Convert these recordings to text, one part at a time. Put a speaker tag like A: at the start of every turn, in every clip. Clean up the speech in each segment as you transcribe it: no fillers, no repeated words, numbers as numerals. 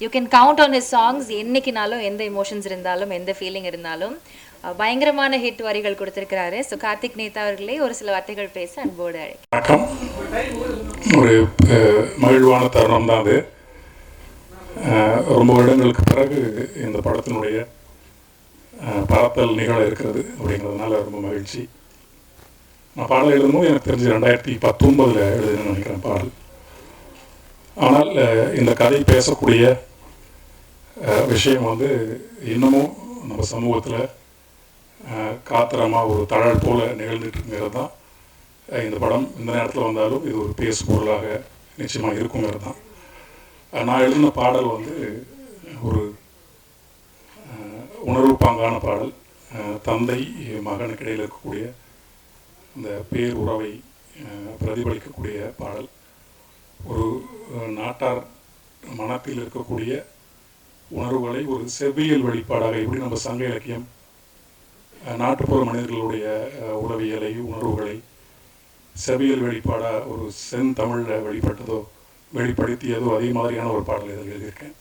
A: You can count on his songs. என்னைக்குனாலும் எந்த emotions இருந்தாலும் எந்த ஃபீலிங் இருந்தாலும் பயங்கரமான ஹிட் வரிகள் கொடுத்துருக்கிறாரு. ஸோ கார்த்திக் நேதா அவர்களே ஒரு சில வார்த்தைகள் பேச அன்போடு அழைக்கிறேன்.
B: வணக்கம். ஒரு மகிழ்வான தருணம் தான் அது. ரொம்ப வருடங்களுக்கு பிறகு இந்த படத்தினுடைய பரத்தல் நிகழ இருக்கிறது அப்படிங்கிறதுனால ரொம்ப மகிழ்ச்சி. நான் பாடல் எழுதும்போது எனக்கு தெரிஞ்சு 2019 எழுதுன்னு நினைக்கிறேன் பாடல். ஆனால் இந்த கதை பேசக்கூடிய விஷயம் வந்து இன்னமும் நம்ம சமூகத்தில் காத்திரமாக ஒரு தழல் போல் நிகழ்ந்துட்டுங்கிறது தான் இந்த படம் இந்த நேரத்தில் வந்தாலும் இது ஒரு பேசு பொருளாக நிச்சயமாக இருக்குங்கிறது தான். நான் எழுதின பாடல் வந்து ஒரு உணர்வு பாங்கான பாடல். தந்தை மகனுக்கு இடையில் இருக்கக்கூடிய இந்த பேர் உறவை பிரதிபலிக்கக்கூடிய பாடல். ஒரு நாட்டார் மனத்தில் இருக்கக்கூடிய உணர்வுகளை ஒரு செவ்வியல் வெளிப்பாடாக எப்படி நம்ம சங்க இலக்கியம் நாட்டுப்புற மனிதர்களுடைய உளவியலை உணர்வுகளை செவ்வியல் வெளிப்பாடாக ஒரு செந்தமிழில் வெளிப்படுத்தியதோ அதே மாதிரியான ஒரு பாடல் இதில் எழுதியிருக்கேன்.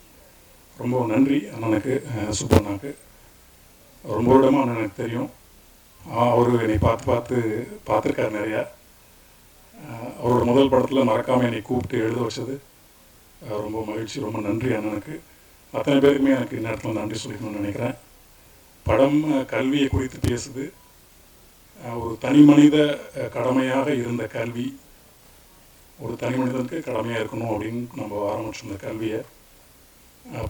B: ரொம்ப நன்றி அண்ணனுக்கு, சுப்பண்ணாக்கு. ரொம்ப வருடமாக அண்ணன் எனக்கு தெரியும். அவர் என்னை பார்த்துருக்கார் நிறையா. அவரோட முதல் படத்தில் மறக்காமல் என்னை கூப்பிட்டு எழுத வச்சது ரொம்ப மகிழ்ச்சி. ரொம்ப நன்றி அண்ணனுக்கு. அத்தனை பேருக்குமே எனக்கு இந்த இடத்துல நன்றி சொல்லிக்கணும்னு நினைக்கிறேன். படம் கல்வியை குறித்து பேசுது. ஒரு தனி மனித கடமையாக இருந்த கல்வி ஒரு தனி மனிதனுக்கு கடமையாக இருக்கணும் அப்படின்னு நம்ம ஆரம்பிச்சிருந்த கல்வியை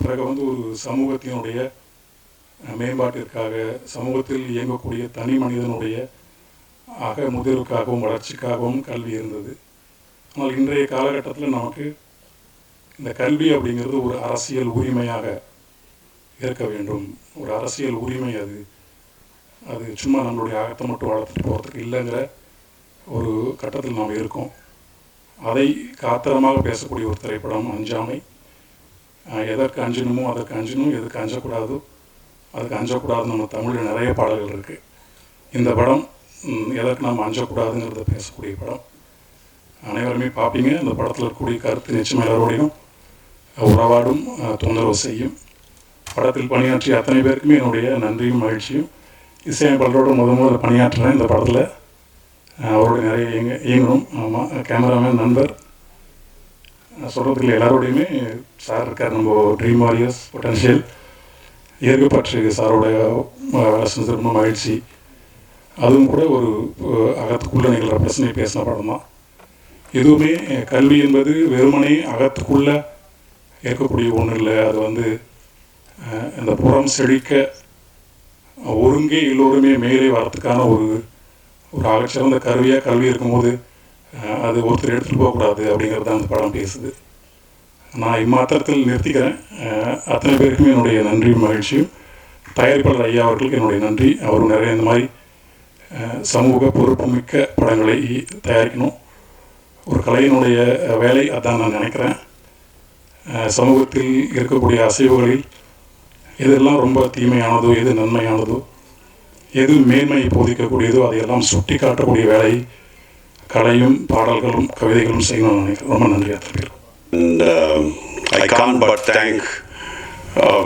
B: பிறகு வந்து ஒரு சமூகத்தினுடைய மேம்பாட்டிற்காக சமூகத்தில் இயங்கக்கூடிய தனி மனிதனுடைய முதிர்வுக்காகவும் வளர்ச்சிக்காகவும் கல்வி இருந்தது. ஆனால் இன்றைய காலகட்டத்தில் நமக்கு இந்த கல்வி அப்படிங்கிறது ஒரு அரசியல் உரிமையாக இருக்க வேண்டும். ஒரு அரசியல் உரிமை. அது சும்மா நம்மளுடைய அகத்தை மட்டும் வளர்த்துட்டு போகிறதுக்கு இல்லைங்கிற ஒரு கட்டத்தில் நாம் இருக்கோம். அதை காத்திரமாக பேசக்கூடிய ஒரு திரைப்படம் அஞ்சாமை. எதற்கு அஞ்சணுமோ அதற்கு அஞ்சணும், எதுக்கு அஞ்சக்கூடாதோ அதுக்கு அஞ்சக்கூடாதுன்னு நம்ம தமிழில் நிறைய பாடல்கள் இருக்குது. இந்த படம் எதற்கு நாம் அஞ்சக்கூடாதுங்கிறத பேசக்கூடிய படம். அனைவருமே பார்ப்பீங்க. இந்த படத்தில் இருக்கக்கூடிய கருத்து நிச்சயமாக எல்லாரோடையும் உறவாடும், தொந்தரவு செய்யும். படத்தில் பணியாற்றிய அத்தனை பேருக்குமே என்னுடைய நன்றியும் மகிழ்ச்சியும். இசையமைப்பாளரோட முதல்ல பணியாற்றுறேன் இந்த படத்தில். அவரோட நிறைய இயங்கணும். ஆமாம், கேமராமேன் நண்பர் சொல்கிறதுக்கு எல்லாரோடையுமே சார் இருக்கார். நம்ம ட்ரீம் வாரியர்ஸ் பொட்டன்ஷியல் இயற்கைப்பற்று சாரோட வேலை செஞ்சது ரொம்ப மகிழ்ச்சி. அதுவும் கூட ஒரு அகத்துக்குள்ளே நிகழ்கிற பிரச்சனையை பேசின படம் தான். எதுவுமே கல்வி என்பது வெறுமனே அகத்துக்குள்ளே இருக்கக்கூடிய ஒன்றும் இல்லை. அது வந்து இந்த புறம் செழிக்க ஒருங்கே எல்லோருமே மேலே வரத்துக்கான ஒரு ஆகச்சிறந்த கருவியாக கல்வி இருக்கும்போது அது ஒருத்தர் எடுத்துகிட்டு போகக்கூடாது அப்படிங்கிறது தான் அந்த படம் பேசுது. நான் இம்மாத்திரத்தில் நிறுத்திக்கிறேன். அத்தனை பேருக்குமே என்னுடைய நன்றியும் மகிழ்ச்சியும். தயாரிப்பாளர் ஐயா அவர்களுக்கு என்னுடைய நன்றி. அவரும் நிறைய இந்த மாதிரி சமூக பொறுப்புமிக்க படங்களை தயாரிக்கணும். ஒரு கலையினுடைய வேலை அதான் நான் நினைக்கிறேன். சமூகத்தில் இருக்கக்கூடிய அசைவுகளில் எதெல்லாம் ரொம்ப தீமையானதோ, எது நன்மையானதோ, எது மேன்மையை போதிக்கக்கூடியதோ அதையெல்லாம் சுட்டி காட்டக்கூடிய வேலையை கலையும் பாடல்களும் கவிதைகளும் செய்யணும்னு நினைக்கிறேன். ரொம்ப நன்றி அத்தனை பேர்.
C: And I can't but thank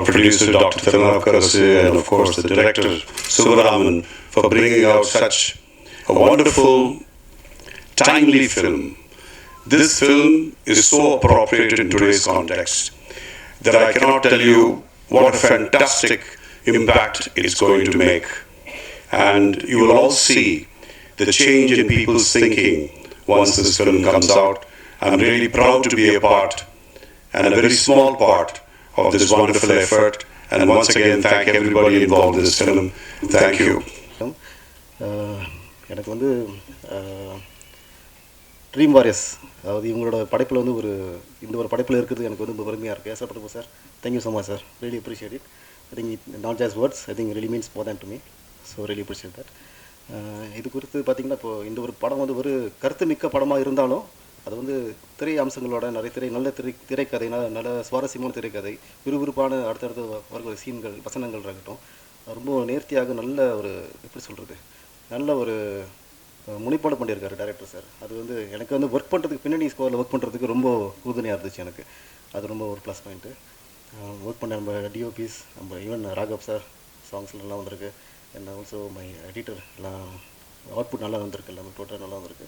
C: producer Dr. Thirunavukararasu and of course the director Subaraman for bringing out such a wonderful, timely film. This film is so appropriate in today's context that I cannot tell you what a fantastic impact it's going to make. And you will all see the change in people's thinking once this film comes out. I'm really proud to be a part and a very small part of this wonderful effort. And once again, thank everybody involved in this film. Thank you.
D: எனக்கு வந்து dream warriors, அதாவது இவங்களோட படைப்பில் வந்து இந்த ஒரு படைப்பில் இருக்கிறது எனக்கு வந்து ரொம்ப பெருமையாக இருக்குது. ஏசப்பட்டு sir, thank you so much sir. Really appreciate it. I think it not just words, I think really means more than to me. So really appreciate that. இது குறித்து பார்த்திங்கன்னா இப்போது இந்த ஒரு படம் வந்து ஒரு கருத்து மிக்க படமாக இருந்தாலும் அது வந்து திரை அம்சங்களோட நிறைய நல்ல திரைக்கதை, நல்ல சுவாரஸ்யமான திரைக்கதை, விறுவிறுப்பான அடுத்தடுத்து வர சீன்கள், வசனங்கள் இருக்கட்டும், ரொம்ப நேர்த்தியாக நல்ல ஒரு எப்படி சொல்கிறது, நல்ல ஒரு முனைப்பாடு பண்ணியிருக்காரு டைரக்டர் சார். அது வந்து எனக்கு வந்து ஒர்க் பண்ணுறதுக்கு பின்னணி ஸ்கோரில் ஒர்க் பண்ணுறதுக்கு ரொம்ப உறுதுணையாக இருந்துச்சு எனக்கு. அது ரொம்ப ஒரு ப்ளஸ் பாயிண்ட்டு. ஒர்க் பண்ண நம்ம டிஓபிஸ் நம்ம ஈவன் ராகவ் சார் சாங்ஸ்லாம் நல்லா வந்திருக்கு. அண்ட் ஆல்சோ மை எடிட்டர் எல்லாம் அவுட்புட் நல்லா வந்திருக்கு, எல்லாமே டோட்டலாக நல்லா வந்திருக்கு.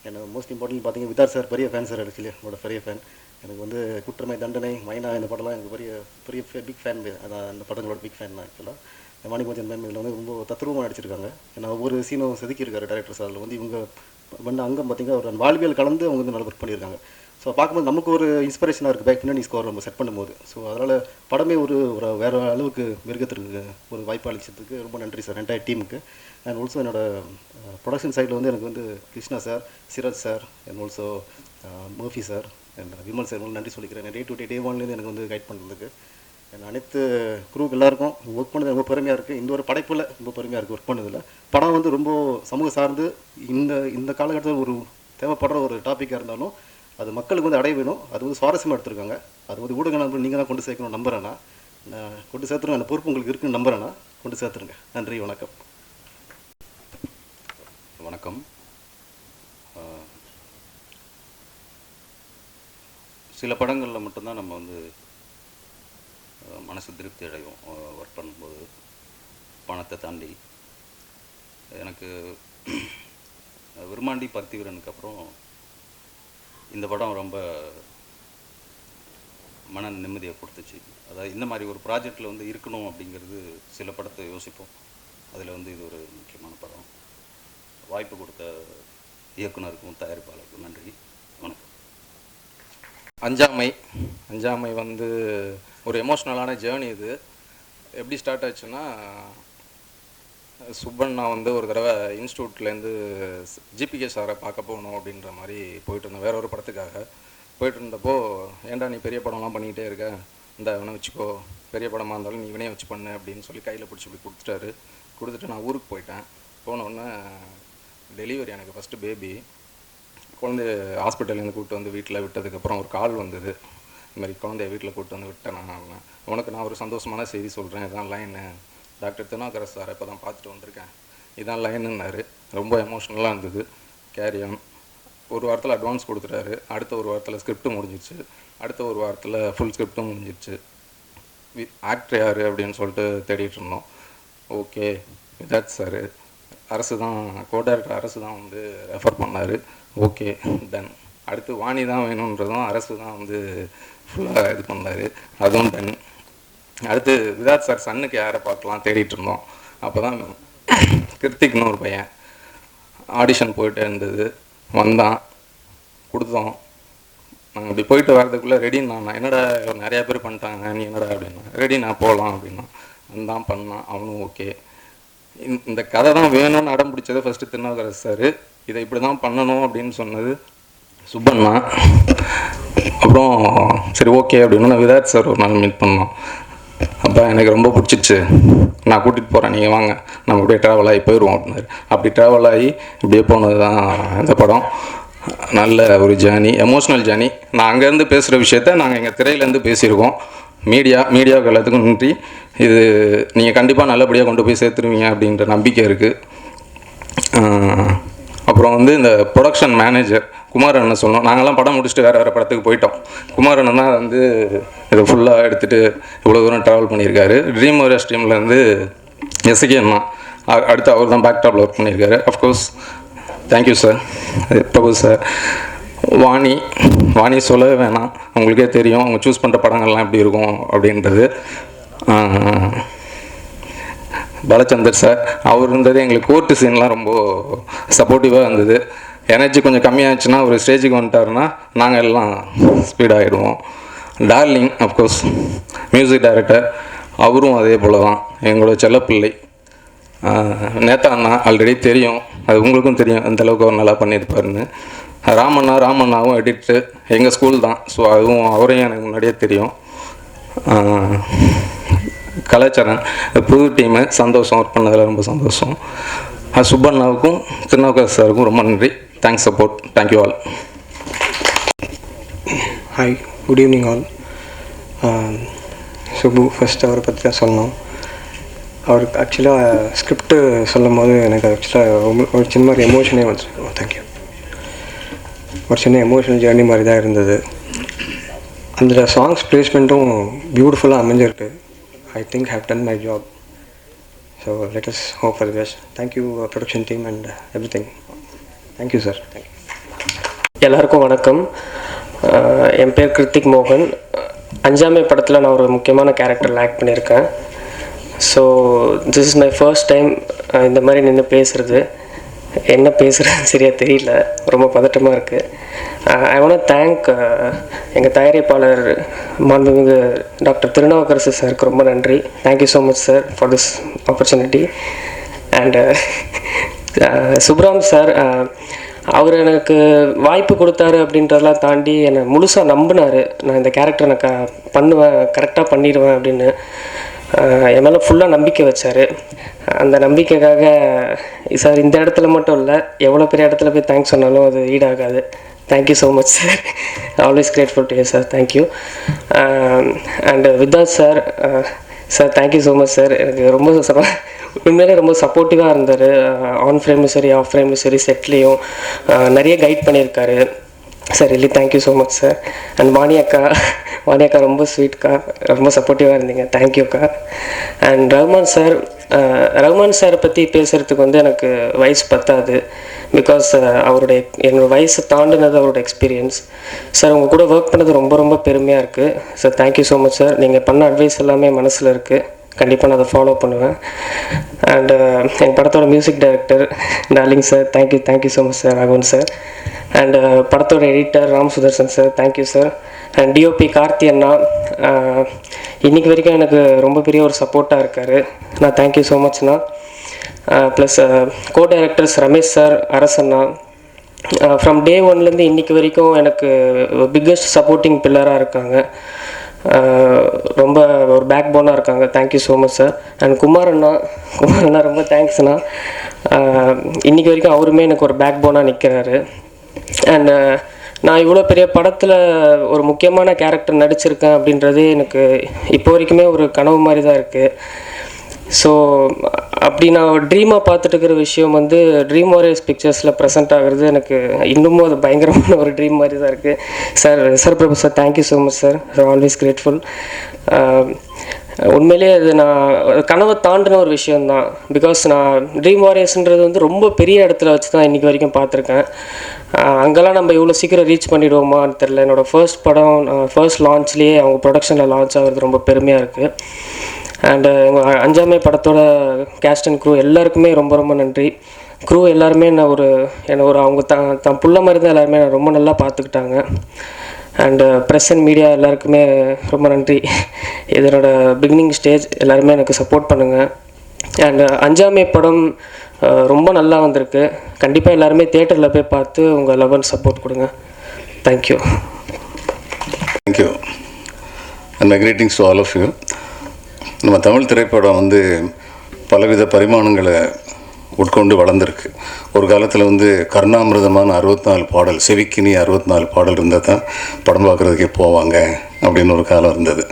D: எனக்கு மோஸ்ட் இம்பார்ட்டன்ட் பார்த்தீங்கன்னா விதார் சார் பெரிய ஃபேன் சார், ஆக்சுவலி என்னோட பெரிய ஃபேன். எனக்கு வந்து குற்றமை தண்டனை மைனா இந்த படம்லாம் எனக்கு பெரிய பெரிய பிக் ஃபேன். அதான் அந்த படங்களோட பிக் ஃபேன் தான் ஆக்சுவலாக. மாணிக்கமோகன் மேம் இதில் வந்து ரொம்ப தத்ரூபமாக நடிச்சிருக்காங்க. ஏன்னா ஒவ்வொரு சீனும் செதுக்கியிருக்காரு டேரக்டர் சார். அதில் வந்து இவங்க வந்து அங்கே பார்த்தீங்கன்னா ஒரு வாழ்வியல் கலந்து அவங்க வந்து நல்லா ஒர்க் பண்ணியிருக்காங்க. ஸோ பார்க்கும்போது நமக்கு ஒரு இன்ஸ்பிரேஷனாக இருக்குது பேக் பின்னாடி ஸ்கோர் நம்ம செட் பண்ணும்போது. ஸோ அதனால் படமே ஒரு வேறு அளவுக்கு மிருகத்திற்கு ஒரு வாய்ப்பு அளிச்சதுக்கு ரொம்ப நன்றி சார் என்டையர் டீமுக்கு. அண்ட் ஆல்சோ என்னோட ப்ரொடக்ஷன் சைடில் வந்து எனக்கு வந்து Krishna sir, Siraj sir, and also Murphy sir and Vimal sir நன்றி சொல்லிக்கிறேன். டே டு டே ஒன்லேருந்து எனக்கு வந்து கைட் பண்ணுறதுக்கு. அண்ட் அனைத்து குரூப் எல்லாருக்கும் ஒர்க் பண்ணது ரொம்ப பெருமையாக இருக்குது. இந்த ஒரு படைப்பில் ரொம்ப பெருமையாக இருக்குது ஒர்க் பண்ணதில். படம் வந்து ரொம்ப சமூக சார்ந்து இந்த காலகட்டத்தில் ஒரு தேவைப்படுற ஒரு டாப்பிக்காக இருந்தாலும் அது மக்களுக்கு வந்து அடைய வேணும். அது வந்து சுவாரஸ்யமாக எடுத்திருக்காங்க. அது வந்து ஊடக நண்பர்கள் நீங்கள் தான் கொண்டு சேர்க்கணும் நம்புறேன்னா. நான் கொண்டு சேர்த்துருங்க, அந்த பொறுப்பு உங்களுக்கு இருக்குன்னு நம்புறேன்னா கொண்டு சேர்த்துருங்க. நன்றி, வணக்கம்.
E: வணக்கம். சில படங்களில் மட்டும்தான் நம்ம வந்து மனசு திருப்தி அடையும் ஒர்க் பண்ணும்போது, பணத்தை தாண்டி. எனக்கு விருமாண்டி பருத்திவீரனுக்கு அப்புறம் இந்த படம் ரொம்ப மன நிம்மதியை கொடுத்துச்சு. அதாவது இந்த மாதிரி ஒரு ப்ராஜெக்டில் வந்து இருக்கணும் அப்படிங்கிறது சில படத்தை யோசிப்போம். அதில் வந்து இது ஒரு முக்கியமான படம். வாய்ப்பு கொடுத்த இயக்குனருக்கும் தயாரிப்பாளருக்கும் நன்றி, வணக்கம்.
F: அஞ்சாமை வந்து ஒரு எமோஷ்னலான ஜேர்னி. இது எப்படி ஸ்டார்ட் ஆச்சுன்னா, சுப்பண்ணா வந்து ஒரு தடவை இன்ஸ்டியூட்லேருந்து ஜிபிகே சாரை பார்க்க போகணும் அப்படின்ற மாதிரி போயிட்டு இருந்தேன், வேற ஒரு படத்துக்காக போயிட்டு இருந்தப்போ, ஏன்டா நீ பெரிய படம்லாம் பண்ணிக்கிட்டே இருக்க, இந்த இவனை வச்சுக்கோ, பெரிய படமாக இருந்தாலும் நீ இவனே வச்சு பண்ணு அப்படின்னு சொல்லி கையில் பிடிச்சி இப்படி கொடுத்துட்டாரு. கொடுத்துட்டு நான் ஊருக்கு போயிட்டேன். போனோடனே டெலிவரி, எனக்கு ஃபஸ்ட்டு பேபி. குழந்தைய ஹாஸ்பிட்டல்லேருந்து கூப்பிட்டு வந்து வீட்டில் விட்டதுக்கப்புறம் ஒரு கால் வந்தது, இது மாதிரி குழந்தைய வீட்டில் கூப்பிட்டு வந்து விட்டேன். உனக்கு நான் ஒரு சந்தோஷமான செய்தி சொல்கிறேன், இதான் லைனு, டாக்டர் திருநாவுக்கரசு சார் இப்போ தான் பார்த்துட்டு வந்திருக்கேன், இதான் லைனுன்னாரு. ரொம்ப எமோஷ்னலாக இருந்தது. கேரியான் ஒரு வாரத்தில் அட்வான்ஸ் கொடுத்துட்டாரு. அடுத்த ஒரு வாரத்தில் ஸ்கிரிப்ட் முடிஞ்சிருச்சு. அடுத்த ஒரு வாரத்தில் ஃபுல் ஸ்கிரிப்டும் முடிஞ்சிருச்சு. ஆக்டர் யார் அப்படின்னு சொல்லிட்டு தேடிட்டு இருந்தோம். ஓகே, விதாத் சார், அரசு தான் கோ-டைரக்டர், அரசு தான் வந்து ரெஃபர் பண்ணார். Okay done. அடுத்து வாணி தான் வேணுன்றதும் அரசு தான் வந்து ஃபுல்லாக இது பண்ணார், அதுவும் டன். அடுத்து விதாத் சார் சன்னுக்கு யாரை பார்க்கலாம் தேடிட்டு இருந்தோம். அப்போ தான் கிருத்திக்னு ஒரு பையன் ஆடிஷன் போயிட்டு இருந்தது, வந்தான், கொடுத்தோம். நாங்கள் இப்படி போயிட்டு வர்றதுக்குள்ளே ரெடின்னு நான் என்னடா நிறையா பேர் பண்ணிட்டாங்க, நீ என்னடா அப்படின்னா, ரெடி நான் போகலாம் அப்படின்னா வந்தான், பண்ணான், அவனும் ஓகே. இந்த கதை தான் வேணும்னு அடம் பிடிச்சது ஃபஸ்ட்டு திருநாவுக்கரசு சார். இதை இப்படி தான் பண்ணணும் அப்படின்னு சொன்னது சுப்பண்ணா. அப்புறம் சரி ஓகே அப்படின்னு விதாத் சார் ஒரு நாள் மீட் பண்ணோம். அப்போ எனக்கு ரொம்ப பிடிச்சிச்சு, நான் கூட்டிகிட்டு போகிறேன், நீங்கள் வாங்க, நம்ம அப்படியே ட்ராவல் ஆகி போயிடுவோம் அப்படின்னாரு. அப்படி ட்ராவல் ஆகி இப்படியே போனது தான் இந்த படம். நல்ல ஒரு ஜேர்னி, எமோஷ்னல் ஜேர்னி. நான் அங்கேருந்து பேசுகிற விஷயத்த நாங்கள் எங்கள் திரையிலேருந்து பேசியிருக்கோம். மீடியாவுக்கு எல்லாத்துக்கும் நன்றி. இது நீங்கள் கண்டிப்பாக நல்லபடியாக கொண்டு போய் சேர்த்துருவீங்க அப்படின்ற நம்பிக்கை இருக்குது. அப்புறம் வந்து இந்த ப்ரொடக்ஷன் மேனேஜர் குமாரண்ணன் சொல்லணும். நாங்கள்லாம் படம் முடிச்சுட்டு வேறு படத்துக்கு போயிட்டோம். குமாரண்ணன் தான் வந்து இதை ஃபுல்லாக எடுத்துகிட்டு இவ்வளோ தூரம் ட்ராவல் பண்ணியிருக்காரு. ட்ரீம் ஓரியஸ் டீம்லேருந்து எஸ்கே அண்ணா, அடுத்து அவர் தான் பேக் டாப்பில் ஒர்க் பண்ணியிருக்காரு. Of course thank you sir. Prabhu sir. Vani சொல்லவே வேணாம், உங்களுக்கே தெரியும் அவங்க சூஸ் பண்ணுற படங்கள்லாம் எப்படி இருக்கும் அப்படின்றது. பாலச்சந்தர் சார், அவர் இருந்தது எங்களுக்கு கோர்ட்டு சீன்லாம் ரொம்ப சப்போர்ட்டிவாக இருந்தது. எனர்ஜி கொஞ்சம் கம்மியாகிடுச்சுன்னா ஒரு ஸ்டேஜுக்கு வந்துட்டாருன்னா நாங்கள் எல்லாம் ஸ்பீடாகிடுவோம். டார்லிங் அஃப்கோர்ஸ் மியூசிக் டைரக்டர், அவரும் அதே போல் தான் எங்களோட செல்லப்பிள்ளை. நேத்தா அண்ணா ஆல்ரெடி தெரியும், அது உங்களுக்கும் தெரியும் அந்தளவுக்கு அவர் நல்லா பண்ணியிருப்பாருன்னு. ராமண்ணாவும் எடிட்டு எங்கள் ஸ்கூல் தான், ஸோ அதுவும் அவரையும் எனக்கு முன்னாடியே தெரியும். கலாச்சாரம் புது டீமு, சந்தோஷம், ஒர்க் பண்ணதில் ரொம்ப சந்தோஷம். சுப்பண்ணாவுக்கும் திருநாவுக்கரசு சாருக்கும் ரொம்ப நன்றி. Thanks support. Thank you all.
G: Hi, good evening all. Subbu first அவரை பற்றி தான் சொல்லணும். அவருக்கு ஆக்சுவலாக ஸ்கிரிப்டு சொல்லும் போது எனக்கு ஆக்சுவலாக ஒரு சின்ன மாதிரி எமோஷனே வந்துச்சு. தேங்க்யூ. ஒரு சின்ன எமோஷனல் ஜேர்னி மாதிரி தான் இருந்தது. அந்த சாங்ஸ் பிளேஸ்மெண்ட்டும் பியூட்டிஃபுல்லாக அமைஞ்சிருக்கு. I think have done my job. So let us hope for the best. Thank you production team and every thing. Thank you sir. Thank you.
H: எல்லாருக்கும் வணக்கம். என் பேர் கிருத்திக் மோகன். அஞ்சாமை படத்தில் நான் ஒரு முக்கியமான கேரக்டரில் ஆக்ட் பண்ணியிருக்கேன். So this is my first time இந்த மாதிரி நின்று பேசுகிறது. என்ன பேசுகிறேன்னு சரியாக தெரியல, ரொம்ப பதட்டமாக இருக்குது. ஐ வாண்ட் தேங்க் எங்கள் தயாரிப்பாளர் மாண்புமிகு டாக்டர் திருநாவுக்கரசு சாருக்கு ரொம்ப நன்றி. Thank you so much sir for this opportunity. And Subram sir, அவர் எனக்கு வாய்ப்பு கொடுத்தாரு அப்படின்றதெல்லாம் தாண்டி என்னை முழுசாக நம்பினார். நான் இந்த கேரக்டரை நான் பண்ணுவேன், கரெக்டாக பண்ணிடுவேன் அப்படின்னு என் மேலே ஃபுல்லாக நம்பிக்கை வச்சார். அந்த நம்பிக்கைக்காக சார் இந்த இடத்துல மட்டும் இல்லை, எவ்வளோ பெரிய இடத்துல போய் தேங்க்ஸ் சொன்னாலும் அது ஈடாகாது. Thank you so much sir. Always grateful to you sir. Thank you. And வித்தாத் sir, sir thank you so much sir. எனக்கு ரொம்ப உண்மையிலே ரொம்ப சப்போர்ட்டிவாக இருந்தார். ஆன் ஃப்ரேம்லையும் சரி, ஆஃப் ஃப்ரேம்லையும் சரி, செட்லேயும் நிறைய கைட் பண்ணியிருக்காரு sir. Really thank you so much sir. And Vani அக்கா ரொம்ப ஸ்வீட்க்கா, ரொம்ப சப்போர்ட்டிவாக இருந்தீங்க. தேங்க்யூக்கா. அண்ட் ரஹ்மான் சாரை பற்றி பேசுகிறதுக்கு எனக்கு வயசு பத்தாது. பிகாஸ் என்னோடய வயசை தாண்டினது அவரோட எக்ஸ்பீரியன்ஸ். சார் உங்கள் கூட ஒர்க் பண்ணது ரொம்ப ரொம்ப பெருமையாக இருக்குது sir. Thank you so much sir. நீங்கள் பண்ண அட்வைஸ் எல்லாமே மனசில் இருக்குது. கண்டிப்பாக நான் அதை ஃபாலோ பண்ணுவேன். அண்டு என் படத்தோட music director darling sir, thank you so much sir. Raghavan sir. And படத்தோட editor Ram Sudarshan sir, thank you sir. And DOP Karthi அண்ணா இன்றைக்கி வரைக்கும் எனக்கு ரொம்ப பெரிய ஒரு சப்போர்ட்டாக இருக்கார். நான் தேங்க்யூ ஸோ மச்ண்ணா. Plus co directors Ramesh sir, அரசண்ணா, ஃப்ரம் டே ஒன்லேருந்து இன்றைக்கி வரைக்கும் எனக்கு பிக்கஸ்ட் சப்போர்ட்டிங் பில்லராக இருக்காங்க. ரொம்ப ஒரு பேக் போனாக இருக்காங்க. Thank you so much sir. And Kumar அண்ணா ரொம்ப தேங்க்ஸ்ண்ணா. இன்றைக்கி வரைக்கும் அவருமே எனக்கு ஒரு பேக் போனாக நிற்கிறாரு. அண்டு நான் இவ்வளோ பெரிய படத்தில் ஒரு முக்கியமான கேரக்டர் நடிச்சிருக்கேன் அப்படின்றதே எனக்கு இப்போ வரைக்குமே ஒரு கனவு மாதிரி தான் இருக்குது. ஸோ அப்படி நான் ஒரு ட்ரீமாக பார்த்துட்டு இருக்கிற விஷயம் ட்ரீம் வாரியர்ஸ் பிக்சர்ஸில் ப்ரெசென்ட் ஆகிறது எனக்கு இன்னமும் அது பயங்கரமான ஒரு ட்ரீம் மாதிரி தான் இருக்குது sir. Prabhu sir, thank you so much sir. Always grateful. உண்மையிலேயே அது நான் கனவை தாண்டின ஒரு விஷயந்தான். பிகாஸ் நான் ட்ரீம் வாரியர்ஸ்ன்றது ரொம்ப பெரிய இடத்துல வச்சு தான் இன்றைக்கி வரைக்கும் பார்த்துருக்கேன். அங்கெல்லாம் நம்ம இவ்வளோ சீக்கிரம் ரீச் பண்ணிவிடுவோமான்னு தெரில. என்னோடய ஃபர்ஸ்ட் படம் ஃபர்ஸ்ட் லான்ச்லேயே அவங்க ப்ரொடக்ஷனில் லான்ச் ஆகிறது ரொம்ப பெருமையாக இருக்குது. அண்டு எங்கள் அஞ்சாமை படத்தோட கேஸ்ட் அண்ட் க்ரூ எல்லாருக்குமே ரொம்ப ரொம்ப நன்றி. க்ரூ எல்லாருமே என்னை ஒரு அவங்க தான் புள்ள மாதிரி தான் எல்லாருமே ரொம்ப நல்லா பார்த்துக்கிட்டாங்க. அண்டு ப்ரெஸ் அண்ட் மீடியா எல்லாருக்குமே ரொம்ப நன்றி. இதனோட பிகினிங் ஸ்டேஜ் எல்லாருமே எனக்கு சப்போர்ட் பண்ணுங்கள். அண்டு அஞ்சாமை படம் ரொம்ப நல்லா வந்திருக்கு. கண்டிப்பாக எல்லாருமே தியேட்டரில் போய் பார்த்து உங்கள் லவ் அண்ட் சப்போர்ட் கொடுங்க. Thank you.
I: Thank you and my greetings to all of you. நம்ம தமிழ் திரைப்படம் பலவித பரிமாணங்களை உட்கொண்டு வளர்ந்துருக்கு. ஒரு காலத்தில் கருணாமிரதமான 64 பாடல், செவிக்கினி 64 பாடல் இருந்தால் தான் படம் பார்க்குறதுக்கே போவாங்க அப்படின்னு ஒரு காலம் இருந்தது.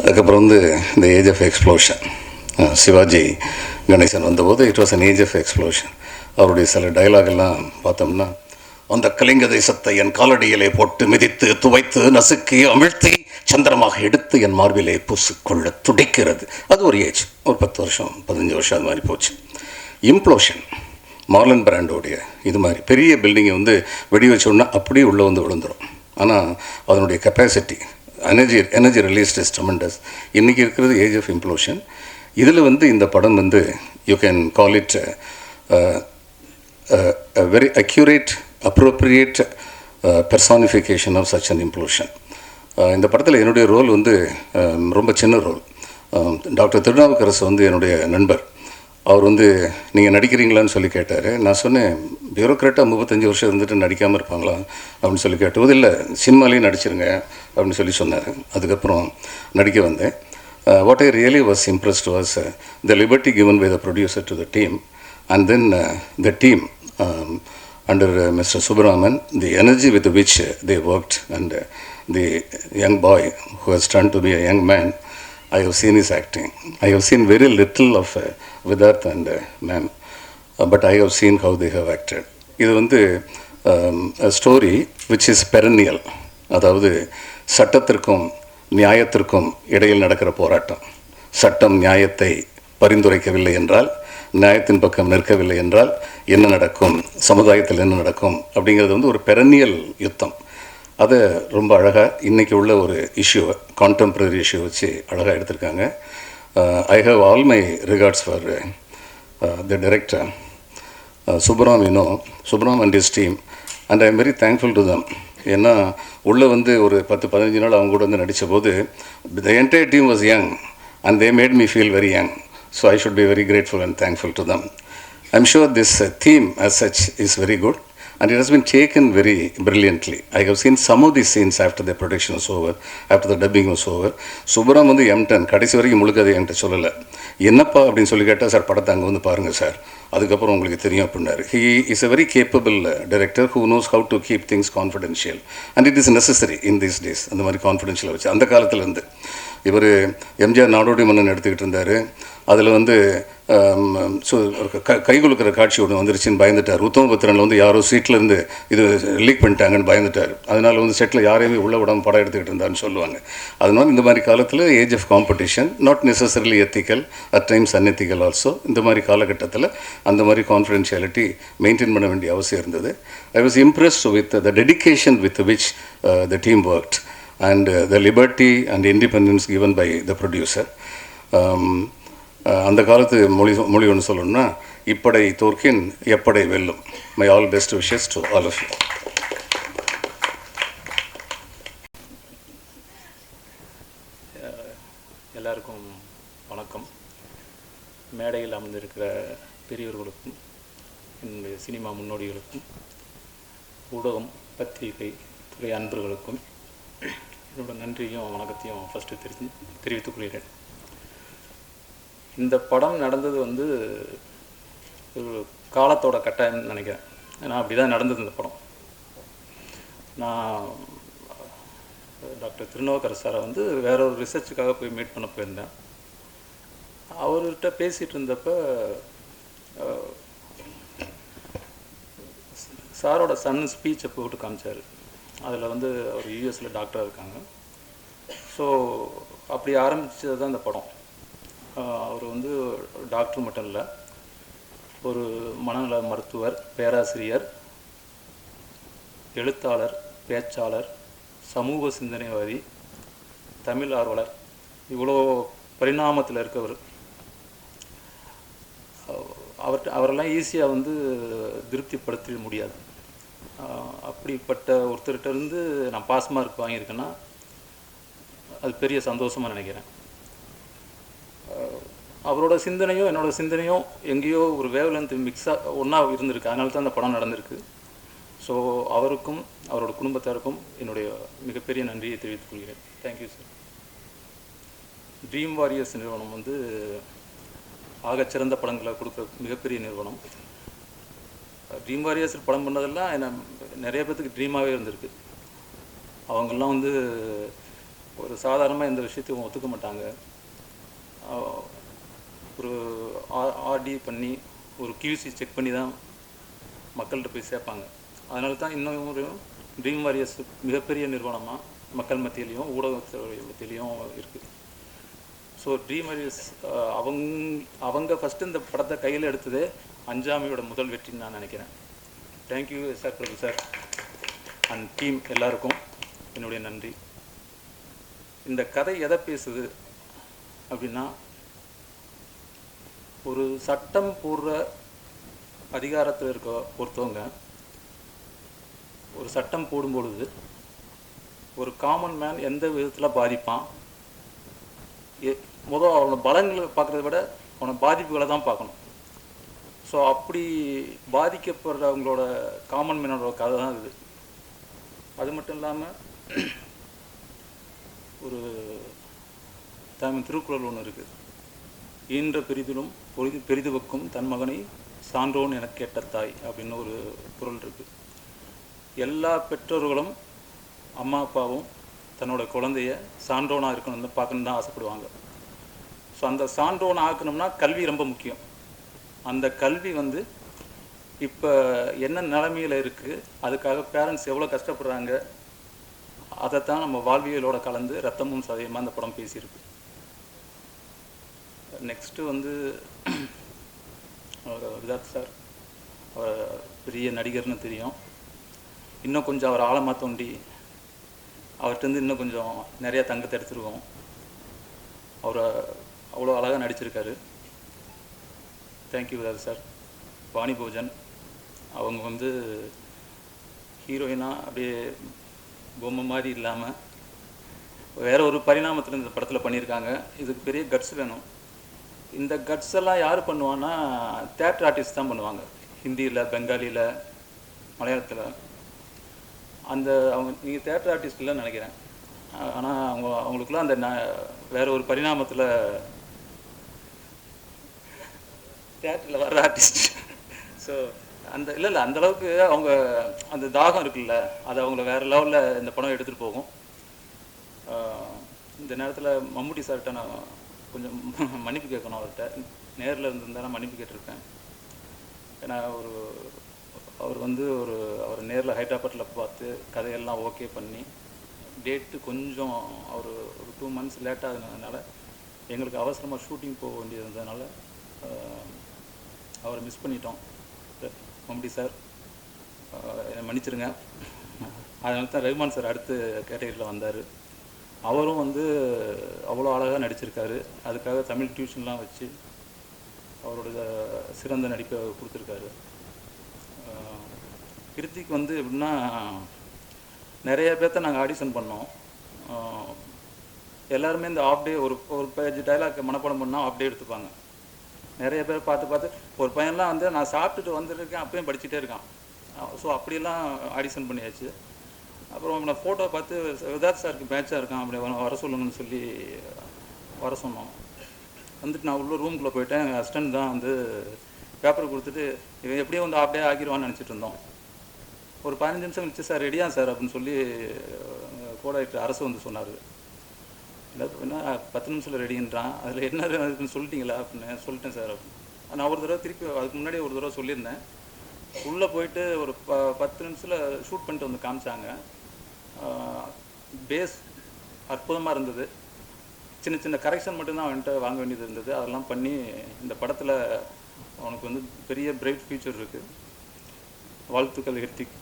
I: அதுக்கப்புறம் இந்த age of explosion, Sivaji Ganesan வந்தபோது it was an age of explosion. அவருடைய சில டைலாகெல்லாம் பார்த்தோம்னா, அந்த கலிங்க தேசத்தை என் காலடியிலே போட்டு மிதித்து துவைத்து நசுக்கி அமிழ்த்தி சந்திரமாக எடுத்து என் மார்பிலே பூசிக்கொள்ள துடிக்கிறது. அது ஒரு ஏஜ், ஒரு 10 வருஷம் 15 வருஷம் அது மாதிரி போச்சு. இம்ப்ளோஷன், மார்லன் பிராண்டோடைய இது மாதிரி பெரிய பில்டிங்கை வெடி வச்சோன்னா அப்படியே உள்ளே விழுந்துடும். ஆனால் அதனுடைய capacity, energy released is tremendous. இன்றைக்கி இருக்கிறது ஏஜ் ஆஃப் இம்ப்ளோஷன். இதில் இந்த படம் you can call it very accurate appropriate personification of such an implosion. இந்த படத்தில் என்னுடைய ரோல் ரொம்ப சின்ன ரோல். டாக்டர் திருநாவுக்கரசு என்னுடைய நண்பர். அவர் நீங்கள் நடிக்கிறீங்களான்னு சொல்லி கேட்டார். நான் சொன்னேன், பியூரோக்ராட்டாக 35 வருஷம் இருந்துட்டு நடிக்காமல் இருப்பாங்களா அப்படின்னு சொல்லி கேட்டது. இல்லை, சினிமாலேயும் நடிச்சிருங்க அப்படின்னு சொன்னார். அதுக்கப்புறம் நடிக்க வந்தேன். What I really was impressed was the liberty given by the producer to the team, and then the team under Mr. Subramanian, the energy with which they worked, and the young boy who has turned to be a young man, I have seen his acting. I have seen very little of Vidarth and ma'am, but I have seen how they have acted. இது a story which is perennial. அதாவது சட்டத்திற்கும் நியாயத்திற்கும் இடையில் நடக்கிற போராட்டம். சட்டம் நியாயத்தை பரிந்துரைக்கவில்லை என்றால், நியாயத்தின் பக்கம் நிற்கவில்லை என்றால் என்ன நடக்கும், சமுதாயத்தில் என்ன நடக்கும் அப்படிங்கிறது வந்து ஒரு பெரனியல் யுத்தம். அதை ரொம்ப அழகாக இன்றைக்கி உள்ள ஒரு இஷ்யூவை, கான்டெம்பரரி இஷ்யூ வச்சு அழகாக எடுத்திருக்காங்க. I have all my regards for the director Subram, Subram and his team, and I am very thankful to them. ஏன்னா உள்ளே வந்து ஒரு 10-15 நாள் அவங்க கூட வந்து நடித்த போது the entire team was young and they made me feel very young. So I should be very grateful and thankful to them. I'm sure this theme as such is very good and it has been taken very brilliantly. I have seen some of these scenes after the production was over, after the dubbing was over. Subram வந்து M10 கடைசி வரைக்கும் முழுக்க அதை என்கிட்ட சொல்லலை. என்னப்பா அப்படின்னு சொல்லி கேட்டால், சார் படத்தை அங்கே வந்து பாருங்கள் சார், அதுக்கப்புறம் உங்களுக்கு தெரியும் அப்படின்னாரு. He is a very capable director who knows how to keep things confidential and it is necessary in these days. அந்த மாதிரி கான்ஃபிடென்ஷியலாக வச்சு அந்த காலத்துலேருந்து இவர் எம்ஜிஆர் நாடோடி மன்னன் எடுத்துக்கிட்டு இருந்தார். அதில் வந்து கை குலுக்கிற காட்சி ஒன்று வந்துருச்சுன்னு பயந்துட்டார். உத்தமபுத்திரனில் வந்து யாரோ சீட்லேருந்து இது லீக் பண்ணிட்டாங்கன்னு பயந்துட்டார். அதனால் வந்து செட்டில் யாரையுமே உள்ள விடாமல் படம் எடுத்துக்கிட்டு இருந்தாருன்னு சொல்லுவாங்க. அதனால் இந்த மாதிரி காலத்தில் age of competition, not necessarily ethical, at times unethical also, இந்த மாதிரி காலகட்டத்தில் அந்த மாதிரி கான்ஃபிடென்ஷியாலிட்டி மெயின்டைன் பண்ண வேண்டிய அவசியம் இருந்தது. I was impressed with the dedication with which the team worked and the liberty and independence given by the producer. அந்த காலத்து மொழி ஒன்று சொல்லணும்னா, இப்படை தோற்கின் எப்படை வெல்லும். My all best wishes to all of you.
J: எல்லாருக்கும் வணக்கம். மேடையில் அமர்ந்திருக்கிற பெரியவர்களுக்கும், என்னுடைய சினிமா முன்னோடிகளுக்கும், ஊடகம் பத்திரிகை துறை அன்பர்களுக்கும் என்னோட நன்றியும் வணக்கத்தையும் ஃபஸ்ட்டு தெரிவித்துக் கொள்கிறேன். இந்த படம் நடந்தது வந்து ஒரு காலத்தோட கட்டாயம்னு நினைக்கிறேன். ஏன்னா அப்படி தான் நடந்தது இந்த படம். நான் டாக்டர் திருநாவுக்கரசு சாரை வந்து வேற ஒரு ரிசர்ச்சுக்காக போய் மீட் பண்ண போயிருந்தேன். அவர்கிட்ட பேசிகிட்டு இருந்தப்போ சாரோட சன் ஸ்பீச்சை போட்டு காமிச்சார். அதில் வந்து அவர் யூஎஸில் டாக்டராக இருக்காங்க. ஸோ அப்படி ஆரம்பித்தது தான் இந்த படம். அவர் வந்து டாக்டர் மட்டும் இல்லை, ஒரு மனநல மருத்துவர், பேராசிரியர், எழுத்தாளர், பேச்சாளர், சமூக சிந்தனைவாதி, தமிழ் ஆர்வலர், இவ்வளோ பரிணாமத்தில் இருக்கவர். அவரெல்லாம் ஈஸியாக வந்து திருப்திப்படுத்த முடியாது. அப்படிப்பட்ட ஒருத்தர்கிட்டருந்து நான் பாஸ் மார்க் வாங்கியிருக்கேன்னா அது பெரிய சந்தோஷமாக நினைக்கிறேன். அவரோட சிந்தனையும் என்னோடய சிந்தனையும் எங்கேயோ ஒரு வேவ்லென்த் மிக்ஸாக ஒன்றா இருந்திருக்கு. அதனால தான் அந்த படம் நடந்திருக்கு. ஸோ அவருக்கும் அவரோட குடும்பத்தாருக்கும் என்னுடைய மிகப்பெரிய நன்றியை தெரிவித்துக் கொள்கிறேன். Thank you sir. ட்ரீம் வாரியர்ஸ் நிறுவனம் வந்து ஆகச்சிறந்த படங்களை கொடுக்குற மிகப்பெரிய நிறுவனம். ட்ரீம் வாரியர்ஸ் படம் பண்ணதெல்லாம் என்ன நிறைய பேர்த்துக்கு ட்ரீமாகவே இருந்திருக்கு. அவங்கெல்லாம் வந்து ஒரு சாதாரணமாக எந்த விஷயத்தையும் ஒத்துக்க மாட்டாங்க. ஒரு ஆர்டி பண்ணி ஒரு கியூசி செக் பண்ணி தான் மக்கள்கிட்ட போய் சேர்ப்பாங்க. அதனால தான் இன்னும் ஒரு ட்ரீம் வாரியர்ஸ் மிகப்பெரிய நிறுவனமாக மக்கள் மத்தியிலையும் ஊடகத்துறை மத்தியிலையும் இருக்குது. ஸோ ட்ரீம் வாரியர்ஸ் அவங்க ஃபஸ்ட்டு இந்த படத்தை கையில் எடுத்ததே அஞ்சாமியோட முதல் வெற்றின்னு நான் நினைக்கிறேன். Thank you sir, Prabhu sir and team எல்லாருக்கும் என்னுடைய நன்றி. இந்த கதை எதை பேசுது அப்படின்னா, ஒரு சட்டம் போடுற அதிகாரத்தில் இருக்க ஒருத்தவங்க ஒரு சட்டம் போடும்பொழுது ஒரு காமன் மேன் எந்த விதத்தில் பாதிப்பான், முதல் அவனோட பலங்களை பார்க்குறத விட அவனோட பாதிப்புகளை தான் பார்க்கணும். ஸோ அப்படி பாதிக்கப்படுறவங்களோட காமன் மேனோட கதை தான் இது. அது மட்டும் இல்லாமல் ஒரு தமிழ் திருக்குறள் ஒன்று இருக்குது, ஈன்ற பெரிதிலும் பெரிதுவக்கும் தன் மகனை சான்றோன் என கேட்ட தாய் அப்படின்னு ஒரு குறள் இருக்குது. எல்லா பெற்றோர்களும் அம்மா அப்பாவும் தன்னோட குழந்தைய சான்றோனாக இருக்கணும்னு பார்க்கணுன்னு தான் ஆசைப்படுவாங்க. ஸோ அந்த சான்றோனை ஆக்கணும்னா கல்வி ரொம்ப முக்கியம். அந்த கல்வி வந்து இப்போ என்ன நிலைமையில் இருக்குது, அதுக்காக பேரண்ட்ஸ் எவ்வளோ கஷ்டப்படுறாங்க அதைத்தான் நம்ம வாழ்வியலோட கலந்து ரத்தமும் சதயமாக அந்த படம் பேசியிருக்கு. நெக்ஸ்ட்டு வந்து விதார்த் சார், அவர் பெரிய நடிகர்னு தெரியும். இன்னும் கொஞ்சம் அவர் ஆழமாக தோண்டி அவர்கிட்டருந்து இன்னும் கொஞ்சம் நிறையா தங்கத்தை எடுத்துருக்கோம். அவரை அவ்வளோ அழகாக நடிச்சிருக்காரு. Thank you Vidharth sir. வாணி போஜன் அவங்க வந்து ஹீரோயினாக அப்படியே பொம்மை மாதிரி இல்லாமல் வேறு ஒரு பரிணாமத்தில் இந்த படத்தில் பண்ணியிருக்காங்க. இதுக்கு பெரிய கட்ஸ் வேணும். இந்த கட்ஸ் எல்லாம் யார் பண்ணுவான்னா தேட்டர் ஆர்டிஸ்ட் தான் பண்ணுவாங்க. ஹிந்தியில், பெங்காலியில், மலையாளத்தில். அந்த அவங்க நீங்கள் தேட்டர் ஆர்டிஸ்ட் இல்லைன்னு நினைக்கிறேன். ஆனால் அவங்களுக்குலாம் அந்த வேறு ஒரு பரிணாமத்தில் தேட்டரில் வர்ற ஆர்டிஸ்ட். ஸோ அந்த இல்லை அந்தளவுக்கு அவங்க அந்த தாகம் இருக்குல்ல, அது அவங்கள வேறு லெவலில் இந்த படம் எடுத்துகிட்டு போகும். இந்த நேரத்தில் மம்முட்டி சார்கிட்ட நான் கொஞ்சம் மன்னிப்பு கேட்கணும். அவர்கிட்ட நேரில் இருந்திருந்தால் நான் மன்னிப்பு கேட்டிருப்பேன். ஏன்னா அவர் வந்து அவர் நேரில் ஹைதராபாத்தில் பார்த்து கதையெல்லாம் ஓகே பண்ணி டேட்டு கொஞ்சம் ஒரு 2 months லேட்டாக இருந்ததுனால எங்களுக்கு அவசரமாக ஷூட்டிங் போக வேண்டியது இருந்ததுனால அவரை மிஸ் பண்ணிட்டோம். மம்முட்டி சார் என்னை மன்னிச்சிருங்க. அதனால தான் ரஹ்மான் சார் அடுத்து கேட்டகரியில் வந்தார். அவரும் வந்து அவ்வளோ அழகாக நடிச்சிருக்காரு. அதுக்காக தமிழ் டியூஷன்லாம் வச்சு அவரோட சிறந்த நடிப்பை கொடுத்துருக்காரு. கிருத்திக் வந்து எப்படின்னா நிறைய பேர்த்த நாங்கள் ஆடிஷன் பண்ணோம். எல்லாருமே இந்த ஆஃப் டே ஒரு பேஜ் டைலாக் மனப்பாடம் பண்ணால் ஆஃப் டே எடுத்துப்பாங்க. நிறைய பேர் பார்த்து ஒரு பையன்லாம் வந்து நான் சாப்பிட்டுட்டு வந்துருக்கேன் அப்பயும் படிச்சுட்டே இருக்கான். ஸோ அப்படியெல்லாம் ஆடிஷன் பண்ணியாச்சு. அப்புறம் நான் ஃபோட்டோ பார்த்து விதார்த் சாருக்கு மேட்சாக இருக்கான், அப்படி வர சொல்லுங்கன்னு சொல்லி வர சொன்னோம். வந்துட்டு நான் உள்ள ரூம்குள்ளே போயிட்டேன். எங்கள் அசிஸ்டன்ட் தான் வந்து பேப்பர் கொடுத்துட்டு இவன் எப்படியும் வந்து ஆஃப் டே ஆகிடுவான்னு நினச்சிட்டு இருந்தோம். ஒரு 15 நிமிஷம் கழிச்சு சார் ரெடியா சார் அப்படின்னு சொல்லி கோடாக்டர் அரசு வந்து சொன்னார். இல்லை என்ன 10 நிமிஷத்தில் ரெடின்றான், அதில் என்ன இருக்குன்னு சொல்லிட்டீங்களா அப்படின்னு. சொல்லிட்டேன் சார் அப்படின்னு. நான் ஒரு தடவை திருப்பி அதுக்கு முன்னாடி ஒரு தடவை சொல்லியிருந்தேன். உள்ளே போயிட்டு ஒரு 10 நிமிஷத்தில் ஷூட் பண்ணிட்டு வந்து காமிச்சாங்க. பேஸ் அற்புதமாக இருந்தது. சின்ன சின்ன கரெக்ஷன் மட்டும்தான் அவன்கிட்ட வாங்க வேண்டியது இருந்தது. அதெல்லாம் பண்ணி இந்த படத்தில் அவனுக்கு வந்து பெரிய பிரைட் ஃபியூச்சர் இருக்குது. வாழ்த்துக்கள் கிருத்திக்.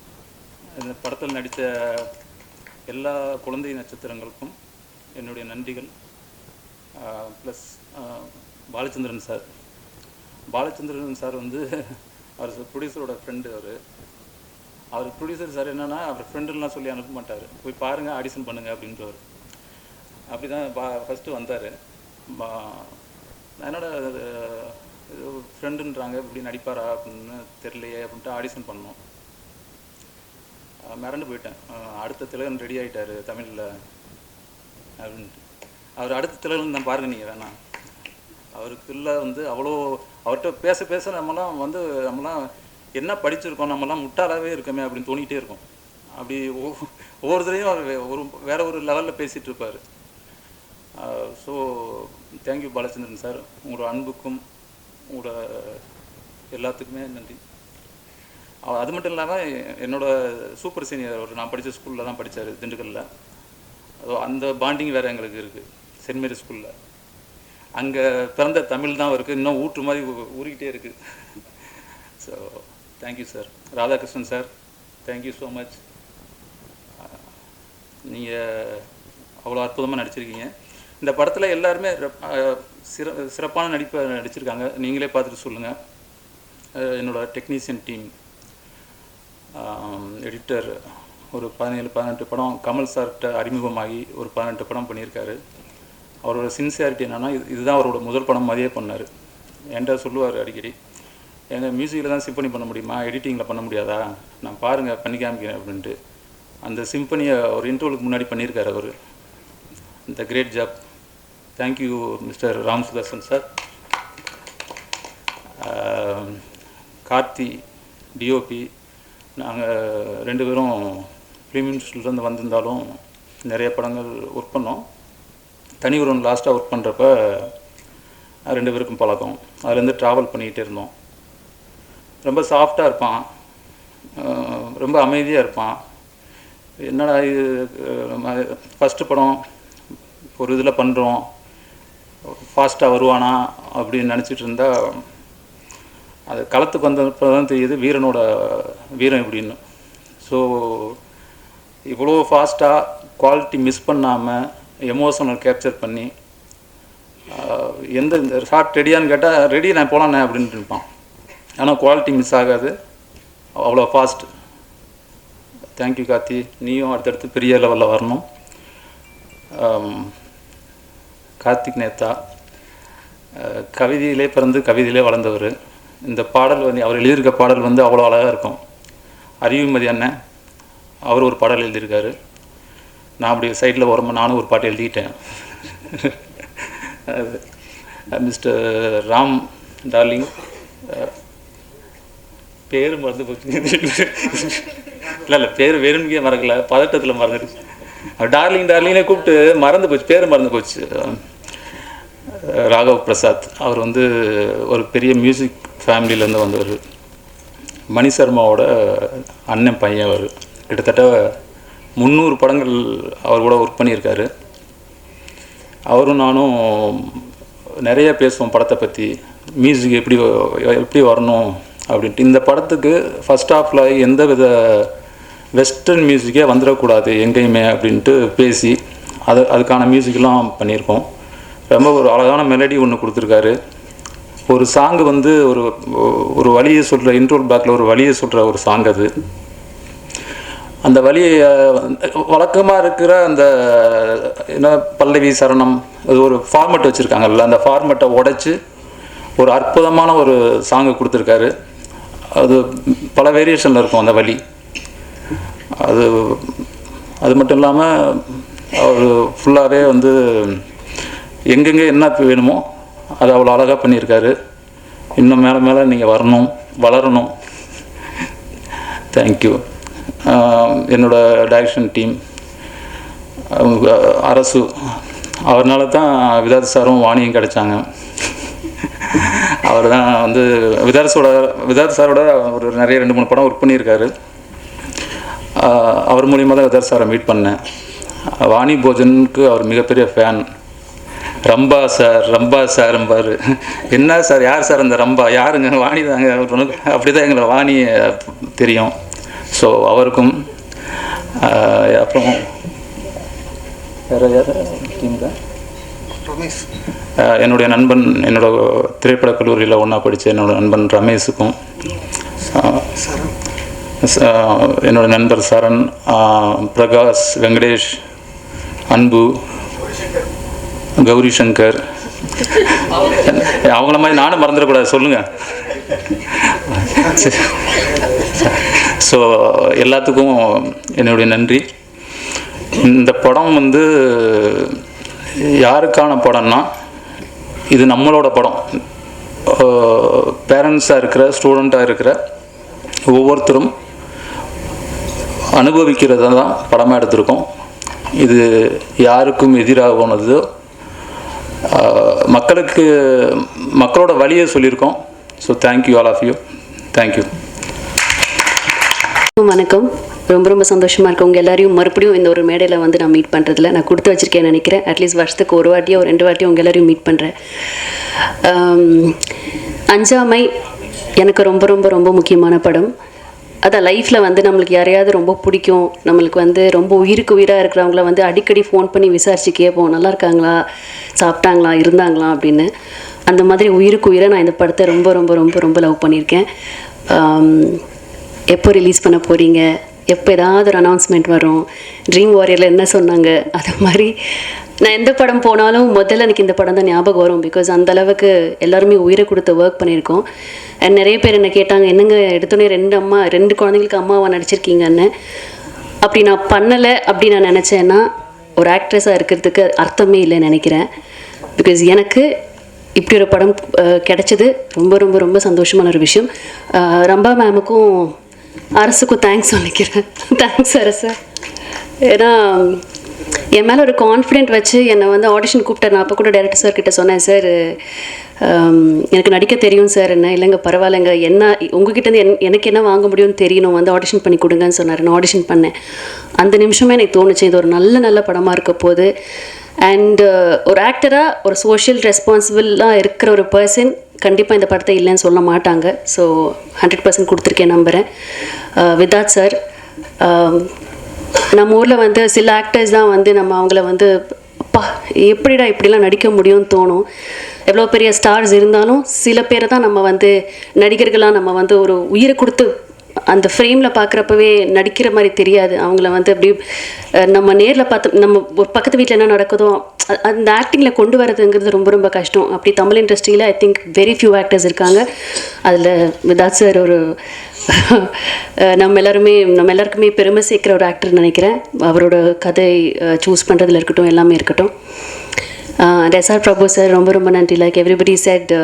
J: இந்த படத்தில் நடித்த எல்லா குழந்தை நட்சத்திரங்களுக்கும் என்னுடைய நன்றிகள். ப்ளஸ் பாலச்சந்திரன் சார் வந்து அவர் ப்ரொடியூசரோட ஃப்ரெண்டு. அவர் ப்ரொடியூசர் சார் என்னென்னா அவர் ஃப்ரெண்டுலாம் சொல்லி அனுப்ப மாட்டார். போய் பாருங்கள், ஆடிஷன் பண்ணுங்கள் அப்படின்றவர். அப்படி தான் ஃபஸ்ட்டு வந்தார். என்னோட ஃப்ரெண்டுன்றாங்க, இப்படி நடிப்பாரா அப்படின்னு தெரியலையே அப்படின்ட்டு ஆடிஷன் பண்ணோம். மிரண்டு போயிட்டேன். அடுத்த திலகன் ரெடி ஆகிட்டார் தமிழில் அப்படின்ட்டு. அவர் அடுத்த திலகன் தான் பாருங்க நீங்கள் வேணாம். அவருக்குள்ள வந்து அவ்வளோ அவர்கிட்ட பேச நம்மலாம் என்ன படிச்சிருக்கோம், நம்மலாம் முட்டாளாகவே இருக்கமே அப்படின்னு தோணிகிட்டே இருக்கும். அப்படி ஒவ்வொருத்தரையும் அவர் வேற ஒரு லெவலில் பேசிகிட்டு இருப்பார். So thank you Balachandran sir. உங்களோட அன்புக்கும் உங்களோட எல்லாத்துக்குமே நன்றி. அது மட்டும் இல்லாமல் என்னோடய சூப்பர் சீனியர் நான் படித்த ஸ்கூலில் தான் படித்தார், திண்டுக்கல்லில். அந்த பாண்டிங் வேறு எங்களுக்கு இருக்குது. சென்ட் மேரி ஸ்கூலில் அங்கே பிறந்த தமிழ் தான் இருக்குது, இன்னும் ஊற்று மாதிரி ஊறிக்கிட்டே இருக்குது. So thank you sir. Radhakrishnan sir, thank you so much. நீங்கள் அவ்வளோ அற்புதமாக நடிச்சிருக்கீங்க. இந்த படத்தில் எல்லாருமே சிறப்பான நடிப்பை நடிச்சிருக்காங்க. நீங்களே பார்த்துட்டு சொல்லுங்கள். என்னோடய டெக்னீஷியன் டீம், எடிட்டர் ஒரு 17-18 படம் கமல் சார்கிட்ட அறிமுகமாகி ஒரு 18 படம் பண்ணியிருக்காரு. அவரோட சின்சியாரிட்டி என்னென்னா இதுதான் அவரோட முதல் படம் மாதிரியே பண்ணார். என்கிட்ட சொல்லுவார் அடிக்கடி, எங்கள் மியூசிக்கில் தான் சிம்பனி பண்ண முடியுமா, எடிட்டிங்கில் பண்ண முடியாதா, நான் பாருங்கள் பண்ணி காமிக்கிறேன் அப்படின்ட்டு. அந்த சிம்பனியை ஒரு இன்டர்வலுக்கு முன்னாடி பண்ணியிருக்காரு அவர். இந்த great job. Thank you Mr Ram Sudarshan sir. Karthi DOP, நாங்கள் 2 பேரும் ஃபிலிம் இன்ஸ்டியூட்லேருந்து வந்திருந்தாலும் நிறைய படங்கள் ஒர்க் பண்ணோம். தனி ஒருவன் லாஸ்ட்டாக ஒர்க் பண்ணுறப்ப 2 பேருக்கும் பழக்கம். அதுலேருந்து ட்ராவல் பண்ணிக்கிட்டே இருந்தோம். ரொம்ப சாஃப்டாக இருப்பான், ரொம்ப அமைதியாக இருப்பான். என்னடா இது ஃபஸ்ட்டு படம் ஒரு இதில் பண்ணுறோம், ஃபாஸ்ட்டாக வருவானா அப்படின்னு நினச்சிட்டு இருந்தால் அது களத்துக்கு வந்தப்போ தான் தெரியுது வீரனோட வீரம் எப்படின்னு. ஸோ இவ்வளோ ஃபாஸ்ட்டாக குவாலிட்டி மிஸ் பண்ணாமல் எமோஷனல் கேப்சர் பண்ணி எந்த இந்த ஷார்ட் ரெடியான்னு கேட்டால் ரெடி நான் போகலாண்ணே அப்படின்ட்டு இருப்பான். ஆனால் குவாலிட்டி மிஸ் ஆகாது, அவ்வளோ ஃபாஸ்ட். தேங்க்யூ கார்த்தி, நீயும் அடுத்தடுத்து பெரிய லெவலில் வரணும். கார்த்திக் நேத்தா கவிதையிலே பிறந்து கவிதையிலே வளர்ந்தவர். இந்த பாடல் வந்து அவர் எழுதியிருக்க பாடல் வந்து அவ்வளோ அழகாக இருக்கும். அறிவுமதி அண்ணன் அவர் ஒரு பாடல் எழுதியிருக்காரு. நான் அப்படி சைடில் வரும்போது நானும் ஒரு பாட்டு எழுதிக்கிட்டேன். மிஸ்டர் ராம் டார்லிங், பேர் மறந்து போச்சு. இல்லை பேர் வேணும்னே மறக்கல, பதட்டத்தில் மறந்துடுச்சு. டார்லிங் டார்லிங்னே கூப்பிட்டு மறந்து போச்சு, பேர் மறந்து போச்சு. ராகவ் பிரசாத் அவர் வந்து ஒரு பெரிய மியூசிக் ஃபேமிலியிலேருந்து வந்தவர். மணி சர்மாவோட அண்ணன் பையன் அவர். கிட்டத்தட்ட 300 படங்கள் அவர் கூட ஒர்க் பண்ணியிருக்காரு. அவரும் நானும் நிறைய பேசுவோம் படத்தை பற்றி, மியூசிக் எப்படி வரணும் அப்படின்ட்டு. இந்த படத்துக்கு ஃபஸ்ட் ஹாஃபில் எந்த வித வெஸ்டர்ன் மியூசிக்கே வந்துடக்கூடாது எங்கேயுமே அப்படின்ட்டு பேசி அதுக்கான மியூசிக்லாம் பண்ணியிருக்கோம். ரொம்ப ஒரு அழகான மெலடி ஒன்று கொடுத்துருக்காரு. ஒரு சாங்கு வந்து ஒரு வழியை சொல்கிற, இன்ட்ரோல் பேக்கில் ஒரு வழியை சொல்கிற ஒரு சாங் அது. அந்த வழியை வழக்கமாக இருக்கிற அந்த என்ன பல்லவி சரணம் அது ஒரு ஃபார்மெட் வச்சுருக்காங்கல்ல, அந்த ஃபார்மெட்டை உடைச்சி ஒரு அற்புதமான ஒரு சாங்கை கொடுத்துருக்காரு. அது பல வேரியேஷனில் இருக்கும் அந்த வழி. அது மட்டும் இல்லாமல் அவர் ஃபுல்லாகவே வந்து எங்கெங்கே என்ன வேணுமோ அது அவ்வளோ அழகாக பண்ணியிருக்காரு. இன்னும் மேலே மேலே நீங்கள் வரணும், வளரணும். தேங்க்யூ. என்னோடய டைரக்ஷன் டீம், அரசு, அவர்னால தான் விதார்த் சாரும் வாணியும் கிடைச்சாங்க. அவர் தான் வந்து விதார்த் சாரோட ஒரு நிறைய 2-3 படம் ஒர்க் பண்ணியிருக்காரு. அவர் மூலியமாக தான் விதார்த் சாரை மீட் பண்ணேன். வாணி போஜனுக்கு அவர் மிகப்பெரிய ஃபேன். ரம்பா சார் பாரு, என்ன சார், யார் சார் அந்த ரம்பா, யாருங்க, வாணி தாங்க, அப்படி தான் எங்களை வாணி தெரியும். ஸோ அவருக்கும் அப்புறம் வேறு யார் டீம் தான் என்னுடைய நண்பன், என்னோட திரைப்பட கல்லூரியில் ஒன்றா படித்த என்னோடய நண்பன் ரமேஷுக்கும், என்னோடய நண்பர் சரண், பிரகாஷ், வெங்கடேஷ், அன்பு, கௌரி சங்கர், அவங்கள மாதிரி நானும் மறந்துடக்கூடாது சொல்லுங்கள். ஸோ எல்லாத்துக்கும் என்னுடைய நன்றி. இந்த படம் வந்து யாருக்கான படம்னா, இது நம்மளோட படம். பேரண்ட்ஸாக இருக்கிற, ஸ்டூடெண்ட்டாக இருக்கிற ஒவ்வொருத்தரும் அனுபவிக்கிறத தான் படமாக எடுத்திருக்கோம். இது யாருக்கும் எதிராக போனது, மக்களோட வழியை சொல்லியிருக்கோம். So thank you all of you. Thank you.
K: வணக்கம். ரொம்ப சந்தோஷமாக இருக்குது உங்கள் எல்லாரையும் மறுபடியும் இந்த ஒரு மேடையில் வந்து நான் மீட் பண்ணுறதுல நான் கொடுத்து வச்சுருக்கேன்னு நினைக்கிறேன். அட்லீஸ்ட் வருஷத்துக்கு ஒரு வாட்டியோ 2 வாட்டியோ உங்கள் எல்லாரையும் மீட் பண்ணுறேன். அஞ்சாமை எனக்கு ரொம்ப முக்கியமான படம். அதான் லைஃப்பில் வந்து நம்மளுக்கு யாரையாவது ரொம்ப பிடிக்கும், நம்மளுக்கு வந்து ரொம்ப உயிருக்கு உயிராக இருக்கிறவங்கள வந்து அடிக்கடி ஃபோன் பண்ணி விசாரித்து கேட்போம், நல்லா இருக்காங்களா, சாப்பிட்டாங்களா, இருந்தாங்களா அப்படின்னு. அந்த மாதிரி உயிருக்கு உயிராக நான் இந்த படத்தை ரொம்ப லவ் பண்ணியிருக்கேன். எப்போ ரிலீஸ் பண்ண போகிறீங்க, எப்போ ஏதாவது ஒரு அனௌன்ஸ்மெண்ட் வரும், ட்ரீம் வாரியரில் என்ன சொன்னாங்க, அது மாதிரி நான் எந்த படம் போனாலும் முதல்ல எனக்கு இந்த படம் தான் ஞாபகம் வரும். பிகாஸ் அந்தளவுக்கு எல்லாருமே உயிரை கொடுத்து ஒர்க் பண்ணியிருக்கோம். அண்ட் நிறைய பேர் என்ன கேட்டாங்க, என்னங்க எடுத்தோடனே 2 குழந்தைங்களுக்கு அம்மாவாக நடிச்சிருக்கீங்கன்னு. அப்படி நான் பண்ணலை அப்படின்னு நான் நினச்சேன்னா ஒரு ஆக்ட்ரஸாக இருக்கிறதுக்கு அர்த்தமே இல்லைன்னு நினைக்கிறேன். பிகாஸ் எனக்கு இப்படி ஒரு படம் கிடைச்சது ரொம்ப சந்தோஷமான ஒரு விஷயம். ரம்பா மேமுக்கும் அரசுக்கும் தேங்க்ஸ் சொல்லிக்கிறேன். தேங்க்ஸ் அரசு. ஏன்னா என் மேலே ஒரு கான்ஃபிடென்ட் வச்சு என்னை வந்து ஆடிஷன் கூப்பிட்டார். நான் அப்போ கூட டைரக்டர் சார் கிட்ட சொன்னேன், சார் எனக்கு நடிக்க தெரியும் சார். என்ன இல்லைங்க பரவாயில்லைங்க, என்ன உங்ககிட்டேருந்து எனக்கு என்ன வாங்க முடியும்னு தெரியணும், வந்து ஆடிஷன் பண்ணி கொடுங்கன்னு சொன்னார். நான் ஆடிஷன் பண்ணேன். அந்த நிமிஷமே எனக்கு தோணுச்சு இது ஒரு நல்ல படமாக இருக்க போகுது. அண்ட் ஒரு ஆக்டராக ஒரு சோஷியல் ரெஸ்பான்சிபிளாக இருக்கிற ஒரு பர்சன் கண்டிப்பாக இந்த படத்தை இல்லைன்னு சொல்ல மாட்டாங்க. ஸோ 100% கொடுத்துருக்கேன் நம்புகிறேன். விதாத் சார், நம்ம ஊரில் வந்து சில ஆக்டர்ஸ் தான் வந்து நம்ம அவங்கள வந்து அப்பா எப்படிடா இப்படிலாம் நடிக்க முடியும்னு தோணும். எவ்வளோ பெரிய ஸ்டார்ஸ் இருந்தாலும் சில பேரை தான் நம்ம வந்து நடிகர்களாக நம்ம வந்து ஒரு உயிரை கொடுத்து அந்த ஃப்ரேமில் பார்க்குறப்பவே நடிக்கிற மாதிரி தெரியாது. அவங்கள வந்து அப்படி நம்ம நேரில் பார்த்து நம்ம ஒரு பக்கத்து வீட்டில் என்ன நடக்குதோ அந்த ஆக்டிங்கில் கொண்டு வரதுங்கிறது ரொம்ப கஷ்டம். அப்படி தமிழ் இண்டஸ்ட்ரியில் I think very few actors இருக்காங்க. அதில் விதாத் சார் ஒரு நம்ம எல்லாருக்குமே பெருமை சேர்க்குற ஒரு ஆக்டர்னு நினைக்கிறேன். அவரோட கதை சூஸ் பண்ணுறதுல இருக்கட்டும், எல்லாமே இருக்கட்டும். எஸ்ஆர் பிரபு சார் ரொம்ப நன்றி. லைக் எவ்ரிபடி செட்,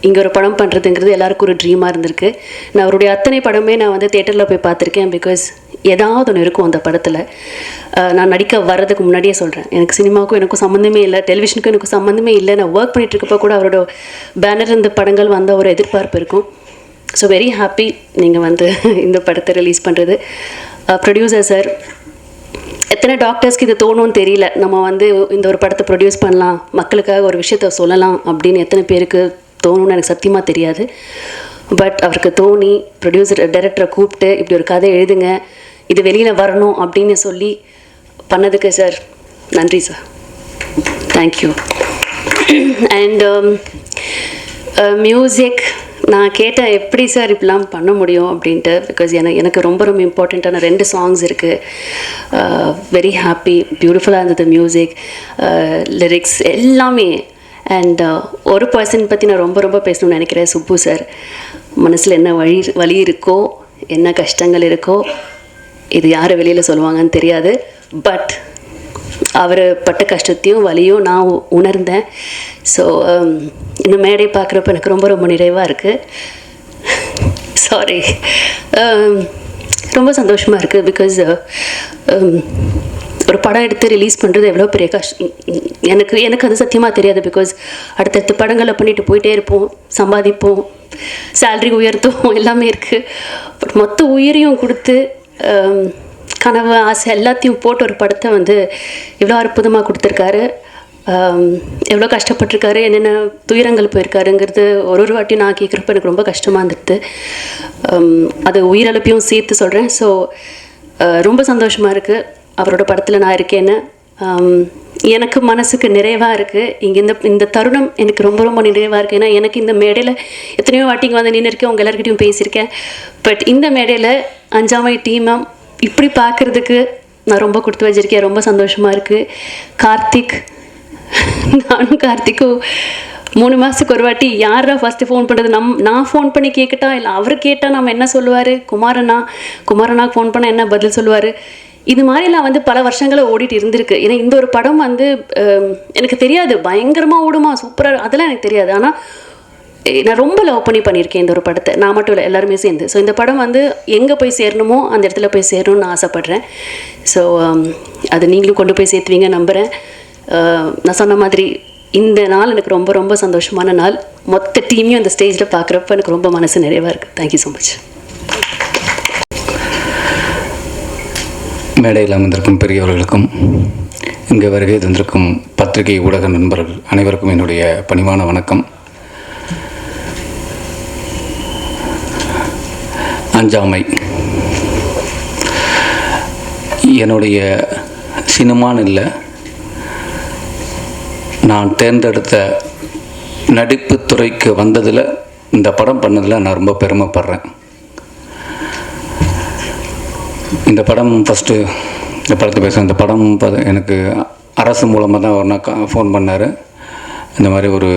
K: இங்கே ஒரு படம் பண்ணுறதுங்கிறது எல்லாருக்கும் ஒரு ட்ரீமாக இருந்திருக்கு. நான் அவருடைய அத்தனை படமே நான் வந்து தேட்டரில் போய் பார்த்துருக்கேன். பிகாஸ் ஏதாவது ஒன்று இருக்கும் அந்த படத்தில். நான் நடிக்க வர்றதுக்கு முன்னாடியே சொல்கிறேன், எனக்கு சினிமாவுக்கும் எனக்கும் சம்மந்தமே இல்லை, டெலிவிஷனுக்கும் எனக்கும் சம்மந்தமே இல்லை. நான் ஒர்க் பண்ணிகிட்ருக்கப்போ கூட அவரோட பேனர் இந்த படங்கள் வந்த ஒரு எதிர்பார்ப்பு இருக்கும். ஸோ வெரி ஹாப்பி நீங்கள் வந்து இந்த படத்தை ரிலீஸ் பண்ணுறது. ப்ரொடியூசர் சார், எத்தனை டாக்டர்ஸ்க்கு இது தோணும்னு தெரியல, நம்ம வந்து இந்த ஒரு படத்தை ப்ரொடியூஸ் பண்ணலாம், மக்களுக்காக ஒரு விஷயத்த சொல்லலாம் அப்படின்னு எத்தனை பேருக்கு தோணும்னு எனக்கு சத்தியமாக தெரியாது. பட் அவருக்கு தோணி ப்ரொடியூசர் டைரக்டரை கூப்பிட்டு இப்படி ஒரு கதை எழுதுங்க, இது வெளியில் வரணும் அப்படின்னு சொல்லி பண்ணதுக்கு சார் நன்றி சார். தேங்க்யூ. அண்ட் மியூசிக் நான் கேட்டேன், எப்படி சார் இப்படிலாம் பண்ண முடியும் அப்படின்ட்டு. பிகாஸ் எனக்கு ரொம்ப இம்பார்ட்டண்ட்டான 2 சாங்ஸ் இருக்குது. வெரி ஹாப்பி, பியூட்டிஃபுல்லாக இருந்தது மியூசிக், லிரிக்ஸ் எல்லாமே. அண்ட் ஒரு பர்சன் பற்றி நான் ரொம்ப பேசணும்னு நினைக்கிறேன், சுப்பு சார். மனசில் என்ன வலி இருக்கோ, என்ன கஷ்டங்கள் இருக்கோ, இது யார் வெளியில் சொல்லுவாங்கன்னு தெரியாது. பட் அவர் பட்ட கஷ்டத்தையும் வலியும் நான் உணர்ந்தேன். ஸோ இந்த மேடை பார்க்குறப்ப எனக்கு ரொம்ப நிறைவாக இருக்குது. சாரி, ரொம்ப சந்தோஷமாக இருக்குது. பிகாஸ் ஒரு படம் எடுத்து ரிலீஸ் பண்ணுறது எவ்வளோ பெரிய கஷ்டம் எனக்கு அது சத்தியமாக தெரியாது. பிகாஸ் அடுத்தடுத்த படங்களை பண்ணிட்டு போயிட்டே இருப்போம், சம்பாதிப்போம், சேல்ரி உயர்த்தும், எல்லாமே இருக்குது. பட் மொத்த உயிரையும் கொடுத்து கனவு ஆசை எல்லாத்தையும் போட்டு ஒரு படத்தை வந்து எவ்வளோ அற்புதமாக கொடுத்துருக்காரு, எவ்வளோ கஷ்டப்பட்டிருக்காரு, என்னென்ன துயரங்கள் போயிருக்காருங்கிறது ஒரு வாட்டி நான் கேட்குறப்ப எனக்கு ரொம்ப கஷ்டமாக இருந்தது. அது உயிரிழப்பையும் சேர்த்து சொல்கிறேன். ஸோ ரொம்ப சந்தோஷமாக இருக்குது அவரோட படத்தில் நான் இருக்கேன்னு. எனக்கு மனசுக்கு நிறைவாக இருக்குது. இங்கே இந்த தருணம் எனக்கு ரொம்ப நிறைவாக இருக்குது. ஏன்னா எனக்கு இந்த மேடையில் எத்தனையோ வாட்டிங்க வந்து நின்று இருக்கேன், உங்கள் எல்லாருக்கிட்டையும் பேசியிருக்கேன். பட் இந்த மேடையில் அஞ்சாமை டீமை இப்படி பார்க்குறதுக்கு நான் ரொம்ப கொடுத்து வச்சிருக்கேன். ரொம்ப சந்தோஷமாக இருக்குது. கார்த்திக், நானும் கார்த்திக்கும் 3 மாதத்துக்கு ஒரு வாட்டி யாரா ஃபஸ்ட்டு ஃபோன் பண்ணுறது, நான் ஃபோன் பண்ணி கேட்கட்டா இல்லை அவர் கேட்டால் நம்ம என்ன சொல்லுவார், குமாரனாக்கு ஃபோன் பண்ணால் என்ன பதில் சொல்லுவார், இது மாதிரிலாம் வந்து பல வருஷங்களை ஓடிட்டு இருந்திருக்கு. ஏன்னா இந்த ஒரு படம் வந்து எனக்கு தெரியாது பயங்கரமாக ஓடுமா சூப்பராக, அதெல்லாம் எனக்கு தெரியாது. ஆனால் நான் ரொம்ப லவ் பண்ணியிருக்கேன் இந்த ஒரு படத்தை, நான் மட்டும் இல்லை எல்லாருமே சேர்ந்து. ஸோ இந்த படம் வந்து எங்கே போய் சேரணுமோ அந்த இடத்துல போய் சேரணும்னு நான் ஆசைப்பட்றேன். ஸோ அதை நீங்களும் கொண்டு போய் சேர்த்துவீங்க நம்புகிறேன். நான் சொன்ன மாதிரி இந்த நாள் எனக்கு ரொம்ப சந்தோஷமான நாள். மொத்த டீமையும் அந்த ஸ்டேஜில் பார்க்குறப்ப எனக்கு ரொம்ப மனசு நிறைவாக இருக்குது. Thank you so much.
L: மேடையில் அமர்ந்திருக்கும் பெரியவர்களுக்கும் இங்கே வருகை தந்திருக்கும் பத்திரிகை ஊடக நண்பர்கள் அனைவருக்கும் என்னுடைய பணிவான வணக்கம். அஞ்சாமை என்னுடைய சினிமான்னு இல்லை, நான் தேர்ந்தெடுத்த நடிப்பு துறைக்கு வந்ததில் இந்த படம் பண்ணதில் நான் ரொம்ப பெருமைப்படுறேன். இந்த படம் ஃபஸ்ட்டு இந்த படத்தை பேசுகிறேன். இந்த படம் எனக்கு அரசு மூலமாக தான் ஒரு ஃபோன் பண்ணார். இந்த மாதிரி ஒரு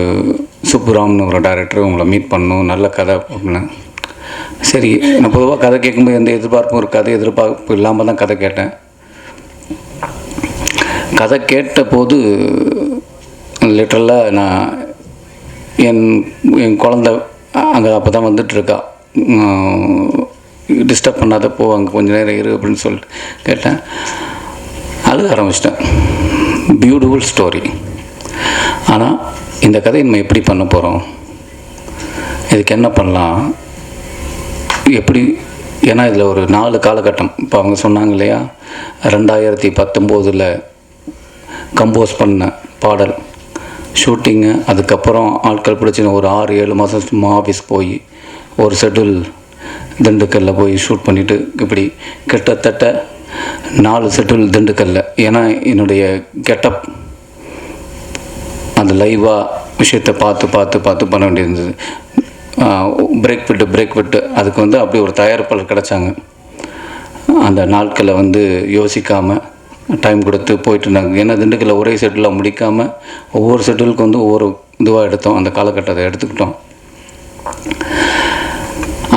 L: சுப்புராம்னு ஒரு டைரக்டர் உங்களை மீட் பண்ணணும், நல்ல கதை அப்படின்னேன். சரி, நான் பொதுவாக கதை கேட்கும்போது எந்த எதிர்பார்ப்பும் இருக்காது, எதிர்பார்ப்பு இல்லாமல் தான் கதை கேட்டேன். கதை கேட்டபோது லிட்டரலாக நான் என் குழந்த அங்கே அப்போ தான் வந்துட்டுருக்கா, டிஸ்டர்ப் பண்ணாதப்போ அங்கே கொஞ்சம் நேரம் இரு அப்படின்னு சொல்லிட்டு கேட்டேன். அழுக ஆரம்பிச்சிட்டேன். Beautiful story. ஆனால் இந்த கதையை நம்ம எப்படி பண்ண போகிறோம், இதுக்கு என்ன பண்ணலாம், எப்படி, ஏன்னா இதில் ஒரு 4 காலகட்டம். இப்போ அவங்க சொன்னாங்க இல்லையா, 2019 கம்போஸ் பண்ண பாடல் ஷூட்டிங்கு, அதுக்கப்புறம் ஆட்கள் பிடிச்சி ஒரு 6-7 மாதம் சும்மா ஆஃபீஸ் போய் ஒரு ஷெட்யூல் திண்டுக்கல்ல போய் ஷூட் பண்ணிவிட்டு, இப்படி கிட்டத்தட்ட 4 ஷெட்யூல் திண்டுக்கல்ல. ஏன்னா என்னுடைய கெட்டப் அந்த லைவாக விஷயத்தை பார்த்து பண்ண வேண்டியிருந்தது. பிரேக் விட்டு அதுக்கு வந்து அப்படி ஒரு தயாரிப்பாளர் கிடச்சாங்க. அந்த நாட்களை வந்து யோசிக்காமல் டைம் கொடுத்து போயிட்டு இருந்தாங்க. ஏன்னா திண்டுக்கல்ல ஒரே ஷெட்யூலாக முடிக்காமல் ஒவ்வொரு ஷெட்யூலுக்கு வந்து ஒவ்வொரு இதுவாக எடுத்தோம். அந்த காலகட்டத்தை எடுத்துக்கிட்டோம்.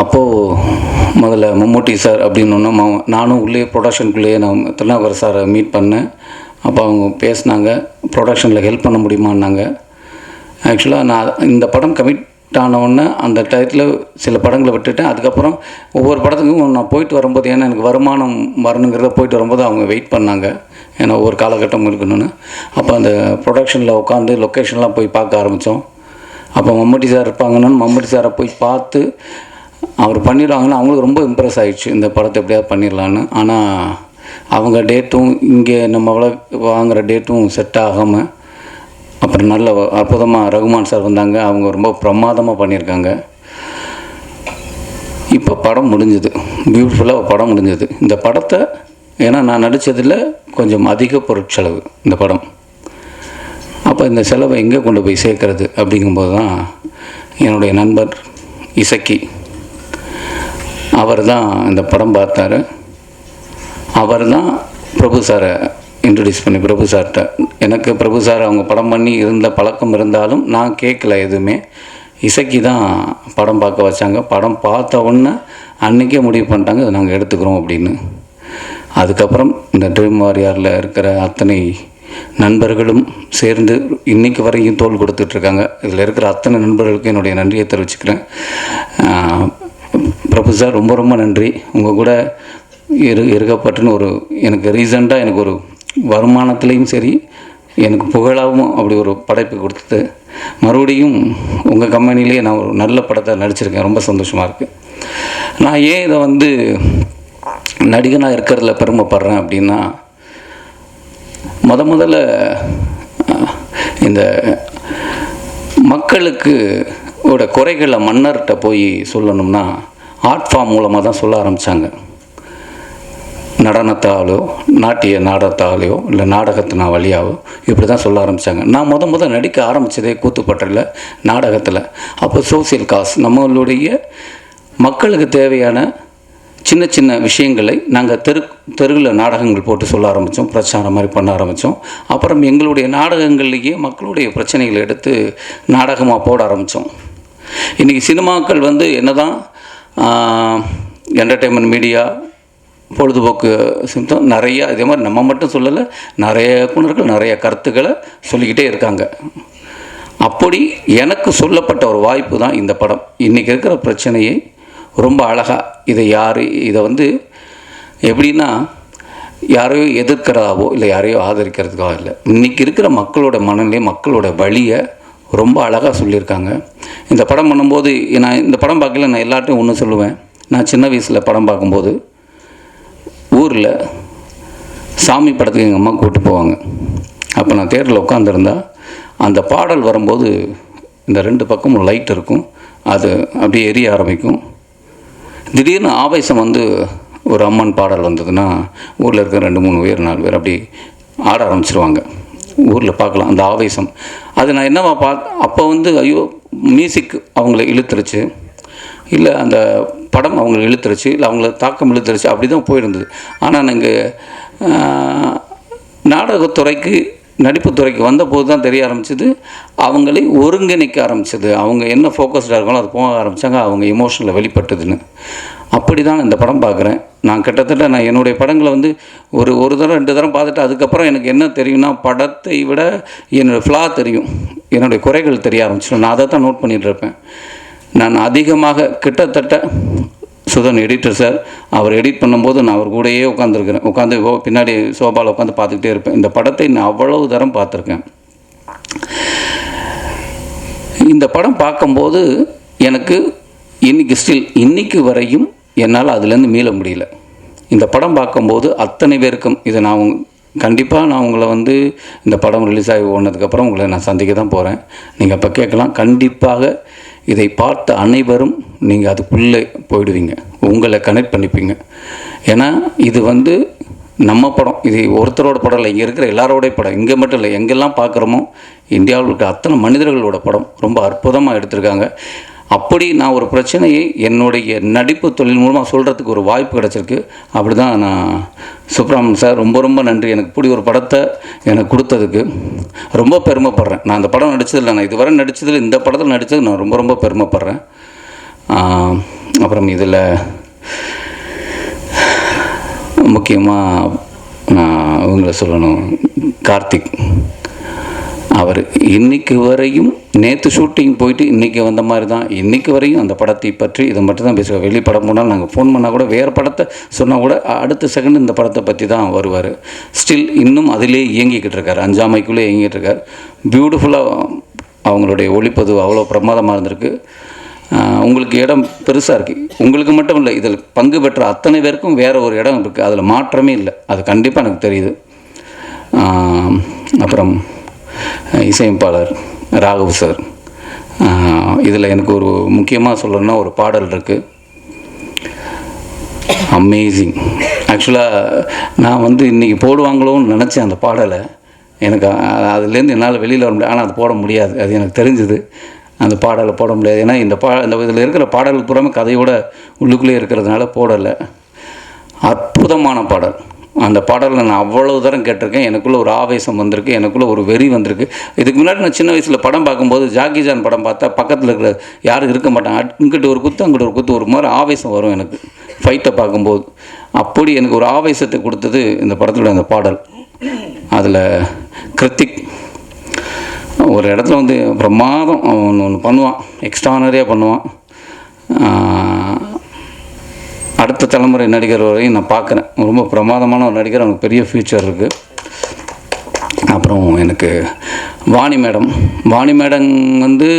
L: அப்போது முதல்ல மம்முட்டி சார் அப்படின்னு நானும் உள்ளே ப்ரொடக்ஷனுக்குள்ளேயே நான் திருநாவுக்கரசு சாரை மீட் பண்ணேன். அப்போ அவங்க பேசினாங்க, ப்ரொடக்ஷனில் ஹெல்ப் பண்ண முடியுமான்னாங்க. ஆக்சுவலாக நான் இந்த படம் கமிட் ஆனவுடனே அந்த டயத்தில் சில படங்களை விட்டுட்டேன். அதுக்கப்புறம் ஒவ்வொரு படத்துக்கும் நான் போயிட்டு வரும்போது, ஏன்னா எனக்கு வருமானம் வரணுங்கிறத போயிட்டு வரும்போது அவங்க வெயிட் பண்ணாங்க, ஏன்னா ஒவ்வொரு காலகட்டம் இருக்கணும்னு. அப்போ அந்த ப்ரொடக்ஷனில் உட்காந்து லொக்கேஷன்லாம் போய் பார்க்க ஆரம்பித்தோம். அப்போ மம்முட்டி சார் இருப்பாங்கன்னு மம்முட்டி சாரை போய் பார்த்து அவர் பண்ணிடுவாங்கன்னு அவங்களுக்கு ரொம்ப இம்ப்ரெஸ் ஆகிடுச்சு, இந்த படத்தை எப்படியாவது பண்ணிடலான்னு. ஆனால் அவங்க டேட்டும் இங்கே நம்ம வாங்குகிற டேட்டும் செட் ஆகாமல், அப்புறம் நல்ல அற்புதமாக ரகுமான் சார் வந்தாங்க. அவங்க ரொம்ப பிரமாதமாக பண்ணியிருக்காங்க. இப்போ படம் முடிஞ்சது, பியூட்டிஃபுல்லாக படம் முடிஞ்சது. இந்த படத்தை ஏன்னா நான் நடித்ததில் கொஞ்சம் அதிக பொருட்செலவு இந்த படம். அப்போ இந்த செலவை எங்கே கொண்டு போய் சேர்க்கறது அப்படிங்கும்போது தான் என்னுடைய நண்பர் இசக்கி அவர் தான் இந்த படம் பார்த்தார். அவர் தான் பிரபு சாரை இன்ட்ரடியூஸ் பண்ணி, பிரபு சார்கிட்ட எனக்கு பிரபு சார் அவங்க படம் பண்ணி இருந்த பழக்கம் இருந்தாலும் நான் கேட்கல எதுவுமே. இசக்கி தான் படம் பார்க்க வச்சாங்க. படம் பார்த்த உடனே அன்றைக்கே முடிவு பண்ணிட்டாங்க, அதை நாங்கள் எடுத்துக்கிறோம் அப்படின்னு. அதுக்கப்புறம் இந்த ட்ரீம் வாரியரில் இருக்கிற அத்தனை நண்பர்களும் சேர்ந்து இன்றைக்கு வரைக்கும் தோள் கொடுத்துட்ருக்காங்க. இதில் இருக்கிற அத்தனை நண்பர்களுக்கும் என்னுடைய நன்றியை தெரிவிச்சுக்கிறேன். பிரபு சார் ரொம்ப ரொம்ப நன்றி. உங்கள் கூட இருக்கப்பட்டுன்னு ஒரு எனக்கு ரீசண்டாக எனக்கு ஒரு வருமானத்துலேயும் சரி, எனக்கு புகழாகவும் அப்படி ஒரு படைப்பு கொடுத்தது. மறுபடியும் உங்கள் கம்பெனிலேயே நான் ஒரு நல்ல படத்தை நடிச்சிருக்கேன். ரொம்ப சந்தோஷமாக இருக்குது. நான் ஏன் இதை வந்து நடிகனாக இருக்கிறதுல பெருமைப்படுறேன் அப்படின்னா, முதல்ல இந்த மக்களுக்கு குறைகளை மன்னர்கிட்ட போய் சொல்லணும்னா ஆர்ட் ஃபார்ம் மூலமாக தான் சொல்ல ஆரம்பித்தாங்க. நடனத்தாலோ நாட்டிய நாடகத்தாலேயோ இல்லை நாடகத்தினா வழியாவோ இப்படி தான் சொல்ல ஆரம்பித்தாங்க. நான் முதல் நடிக்க ஆரம்பித்ததே கூத்துப்பட்டில் நாடகத்தில். அப்போ சோசியல் காஸ், நம்மளுடைய மக்களுக்கு தேவையான சின்ன சின்ன விஷயங்களை நாங்கள் தெருவில் நாடகங்கள் போட்டு சொல்ல ஆரம்பித்தோம், பிரச்சாரம் மாதிரி பண்ண ஆரம்பித்தோம். அப்புறம் எங்களுடைய நாடகங்கள்லேயே மக்களுடைய பிரச்சனைகளை எடுத்து நாடகமாக போட ஆரம்பித்தோம். இன்றைக்கி சினிமாக்கள் வந்து என்ன தான் என்டர்டெயின்மெண்ட் மீடியா பொழுதுபோக்கு சிம்டம் நிறையா, இதே மாதிரி நம்ம மட்டும் சொல்லலை, நிறைய இயக்குனர்கள் நிறைய கருத்துக்களை சொல்லிக்கிட்டே இருக்காங்க. அப்படி எனக்கு சொல்லப்பட்ட ஒரு வாய்ப்பு தான் இந்த படம். இன்றைக்கி இருக்கிற பிரச்சனையை ரொம்ப அழகாக இதை வந்து எப்படின்னா யாரையோ எதிர்க்கிறதாவோ இல்லை யாரையோ ஆதரிக்கிறதுக்காக இல்லை, இன்றைக்கி இருக்கிற மக்களோட மனநிலை, மக்களோட வழியை ரொம்ப அழகாக சொல்லியிருக்காங்க. இந்த படம் பண்ணும்போது நான் இந்த படம் பார்க்கல, நான் எல்லார்ட்டையும் ஒன்று சொல்லுவேன். நான் சின்ன வயசில் படம் பார்க்கும்போது ஊரில் சாமி படத்துக்கு எங்கள் அம்மா கூப்பிட்டு போவாங்க. அப்போ நான் தேட்டரில் உட்காந்துருந்தா அந்த பாடல் வரும்போது இந்த 2 பக்கமும் லைட் இருக்கும், அது அப்படியே எரிய ஆரம்பிக்கும். திடீர்னு ஆவேசம் வந்து ஒரு அம்மன் பாடல் வந்ததுன்னா ஊரில் இருக்கிற 2-3 பேர் 4 பேர் அப்படி ஆட ஆரம்பிச்சிருவாங்க. ஊரில் பார்க்கலாம் அந்த ஆவேசம். அது நான் என்னவா அப்போ வந்து ஐயோ மியூசிக் அவங்கள இழுத்துருச்சு, இல்லை அந்த படம் அவங்களை இழுத்துருச்சு, இல்லை அவங்கள தாக்கம் இழுத்துருச்சு, அப்படி தான் போயிருந்தது. ஆனால் நாங்கள் நாடகத்துறைக்கு நடிப்புத்துறைக்கு வந்தபோது தான் தெரிய ஆரம்பிச்சது, அவங்களை ஒருங்கிணைக்க ஆரம்பிச்சது. அவங்க என்ன ஃபோக்கஸ்டாக இருக்காங்களோ அது போக ஆரம்பித்தாங்க, அவங்க எமோஷனில் வெளிப்பட்டதுன்னு. அப்படி தான் இந்த படம் பார்க்குறேன். நான் கிட்டத்தட்ட என்னுடைய படங்களை வந்து ஒரு தடவை 2 தடவை பார்த்துட்டு அதுக்கப்புறம் எனக்கு என்ன தெரியும்னா, படத்தை விட என்னோடய ஃப்ளா தெரியும், என்னுடைய குறைகள் தெரிய ஆரம்பிச்சிடும். நான் அதை தான் நோட் பண்ணிகிட்டு இருப்பேன். நான் அதிகமாக கிட்டத்தட்ட சுதன் எடிட்டர் சார், அவர் எடிட் பண்ணும்போது நான் அவர் கூடயே உட்காந்துருக்கிறேன். உட்காந்து பின்னாடி சோபாவில் உட்காந்து பார்த்துக்கிட்டே இருப்பேன். இந்த படத்தை நான் அவ்வளவு தரம் பார்த்துருக்கேன். இந்த படம் பார்க்கும்போது எனக்கு இன்னைக்கு வரையும் என்னால் அதுலேருந்து மீள முடியல. இந்த படம் பார்க்கும்போது அத்தனை பேருக்கும் இதை நான் கண்டிப்பாக நான் உங்களை வந்து இந்த படம் ரிலீஸ் ஆகி போனதுக்கப்புறம் உங்களை நான் சந்திக்க தான் போகிறேன். நீங்கள் அப்போ கேட்கலாம். கண்டிப்பாக இதை பார்த்த அனைவரும் நீங்கள் அதுக்குள்ளே போயிடுவீங்க, உங்களை கனெக்ட் பண்ணிப்பீங்க. ஏன்னா இது வந்து நம்ம படம், இது ஒருத்தரோட படம் இல்லை, இங்கே இருக்கிற எல்லாரோடைய படம். இங்கே மட்டும் இல்லை, எங்கெல்லாம் பார்க்குறோமோ இந்தியாவில் இருக்க அத்தனை மனிதர்களோட படம். ரொம்ப அற்புதமாக எடுத்திருக்காங்க. அப்படி நான் ஒரு பிரச்சனையை என்னுடைய நடிப்பு தொழில் மூலமாக சொல்கிறதுக்கு ஒரு வாய்ப்பு கிடச்சிருக்கு. அப்படி தான் நான் சுப்ரமணியன் சார் ரொம்ப ரொம்ப நன்றி. எனக்கு இப்படி ஒரு படத்தை எனக்கு கொடுத்ததுக்கு ரொம்ப பெருமைப்படுறேன். நான் அந்த படம் நடித்ததில்லை, நான் இதுவரை நடித்ததில் இந்த படத்தில் நடித்தது நான் ரொம்ப ரொம்ப பெருமைப்படுறேன். அப்புறம் இதில் முக்கியமாக நான் இவங்களை சொல்லணும், கார்த்திக். அவர் இன்றைக்கு வரையும் நேற்று ஷூட்டிங் போயிட்டு இன்றைக்கி வந்த மாதிரி தான் இன்றைக்கி வரையும் அந்த படத்தை பற்றி இதை மட்டும் தான் பேசுவார். வெளி படம் போனால் நாங்கள் ஃபோன் பண்ணால் கூட வேறு படத்தை சொன்னால் கூட அடுத்த செகண்ட் இந்த படத்தை பற்றி தான் வருவார். ஸ்டில் இன்னும் அதிலே இயங்கிக்கிட்டு இருக்கார், அஞ்சாமைக்குள்ளே இயங்கிட்டு இருக்கார். பியூட்டிஃபுல்லாக அவங்களுடைய ஒளிப்பதிவு அவ்வளோ பிரமாதமாக இருந்திருக்கு. உங்களுக்கு இடம் பெருசாக இருக்குது. உங்களுக்கு மட்டும் இல்லை, இதில் பங்கு பெற்ற அத்தனை பேருக்கும் வேறு ஒரு இடம் இருக்குது. அதில் மாற்றமே இல்லை, அது கண்டிப்பாக எனக்கு தெரியுது. அப்புறம் இசையமைப்பாளர் ராகவ் சார், இதில் எனக்கு ஒரு முக்கியமாக சொல்லணும்னா ஒரு பாடல் இருக்குது, அமேசிங். ஆக்சுவலாக நான் வந்து இன்றைக்கி போடுவாங்களோன்னு நினச்சேன் அந்த பாடலை. எனக்கு அதுலேருந்து என்னால் வெளியில் வர முடியாது, ஆனால் அது போட முடியாது, அது எனக்கு தெரிஞ்சுது. அந்த பாடலை போட முடியாது. ஏன்னா இந்த இதில் இருக்கிற பாடலுக்கு புறமே கதையோட உள்ளுக்குள்ளே இருக்கிறதுனால போடலை. அற்புதமான பாடல். அந்த பாடலில் நான் அவ்வளவு தரம் கேட்டிருக்கேன். எனக்குள்ளே ஒரு ஆவேசம் வந்திருக்கு, எனக்குள்ளே ஒரு வெறி வந்திருக்கு. இதுக்கு முன்னாடி நான் சின்ன வயசில் படம் பார்க்கும்போது ஜாக்கி ஜான் படம் பார்த்தா பக்கத்தில் இருக்கிற யாரும் இருக்க மாட்டாங்க, இங்கிட்ட ஒரு குத்து அங்கிட்ட ஒரு குத்து, ஒரு மாதிரி ஆவேசம் வரும் எனக்கு ஃபைட்டை பார்க்கும்போது. அப்படி எனக்கு ஒரு ஆவேசத்தை கொடுத்தது இந்த படத்தோட அந்த பாடல். அதில் கிருத்திக் ஒரு இடத்துல வந்து பிரமாதம் ஒன்று பண்ணுவான், எக்ஸ்ட்ரானரியாக பண்ணுவான். அடுத்த தலைமுறை நடிகர் வரையும் நான் பார்க்குறேன். ரொம்ப பிரமாதமான ஒரு நடிகர், அவனுக்கு பெரிய ஃப்யூச்சர் இருக்குது. அப்புறம் எனக்கு வாணி மேடம் வந்து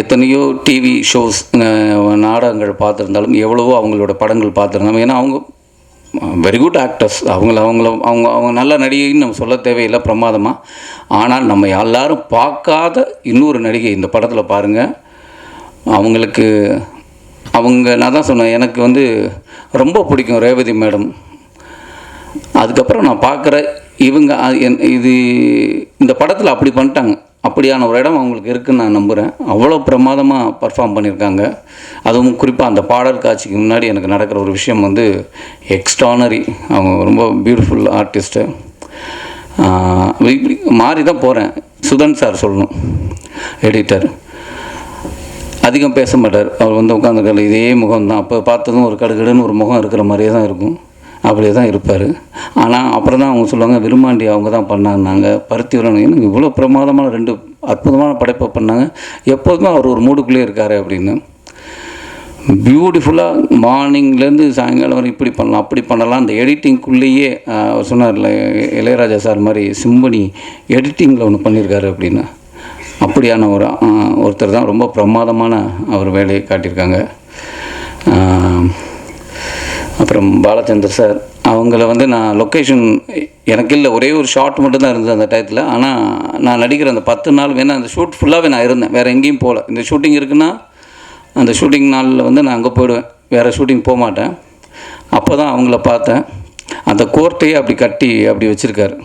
L: எத்தனையோ டிவி ஷோஸ் நாடகங்கள் பார்த்துருந்தாலும் எவ்வளவோ அவங்களோட படங்கள் பார்த்துருந்தாலும், ஏன்னா அவங்க வெரி குட் ஆக்டர்ஸ். அவங்க நல்ல நடிகைன்னு நம்ம சொல்ல தேவையில்லை, பிரமாதமாக. ஆனால் நம்ம எல்லாரும் பார்க்காத இன்னொரு நடிகை இந்த படத்தில் பாருங்கள். நான் தான் சொன்னேன், எனக்கு வந்து ரொம்ப பிடிக்கும் ரேவதி மேடம். அதுக்கப்புறம் நான் பார்க்குற இவங்க இந்த படத்தில் அப்படி பண்ணிட்டாங்க. அப்படியான ஒரு இடம் அவங்களுக்கு இருக்குதுன்னு நான் நம்புகிறேன். அவ்வளோ பிரமாதமாக பர்ஃபார்ம் பண்ணியிருக்காங்க. அதுவும் குறிப்பாக அந்த பாடல் காட்சிக்கு முன்னாடி எனக்கு நடக்கிற ஒரு விஷயம் வந்து எக்ஸ்ட்ரானரி. அவங்க ரொம்ப பியூட்டிஃபுல் ஆர்டிஸ்ட்டு. மாறி தான் போகிறேன். சுதன் சார் சொல்லணும், எடிட்டர். அதிகம் பேச மாட்டார். அவர் வந்து உட்காந்துக்கல, இதே முகம் தான். அப்போ பார்த்ததும் ஒரு கடுகடுன்னு ஒரு முகம் இருக்கிற மாதிரியே தான் இருக்கும், அப்படியே தான் இருப்பார். ஆனால் அப்புறம் தான் அவங்க சொல்லுவாங்க, விரும்மாண்டி அவங்க தான் பண்ணாங்க, பருத்தி வரணும், இவ்வளோ பிரமாதமான 2 அற்புதமான படைப்பை பண்ணாங்க. எப்போதுமே அவர் ஒரு மூடுக்குள்ளே இருக்கார் அப்படின்னு. பியூட்டிஃபுல்லாக மார்னிங்லேருந்து சாயங்காலம் வரை இப்படி பண்ணலாம் அப்படி பண்ணலாம். அந்த எடிட்டிங்குள்ளேயே அவர் சொன்னார்ல, இளையராஜா சார் மாதிரி சிம்பனி எடிட்டிங்கில் ஒன்று பண்ணியிருக்காரு அப்படின்னு. அப்படியான ஒருத்தர் தான். ரொம்ப பிரமாதமான அவர் வேலையை காட்டியிருக்காங்க. அப்புறம் பாலச்சந்தர் சார், அவங்கள வந்து நான் லொக்கேஷன் எனக்கு இல்லை, ஒரே ஒரு ஷாட் மட்டும்தான் இருந்தது அந்த டயத்தில். ஆனால் நான் நடிக்கிற அந்த 10 நாள் வேணால் அந்த ஷூட் ஃபுல்லாகவே நான் இருந்தேன், வேறு எங்கேயும் போகல. இந்த ஷூட்டிங் இருக்குன்னா அந்த ஷூட்டிங் நாளில் வந்து நான் அங்கே போயிடுவேன், வேறு ஷூட்டிங் போக மாட்டேன். அப்போ தான் அவங்கள பார்த்தேன். அந்த கோர்ட்டையே அப்படி கட்டி அப்படி வச்சுருக்காரு.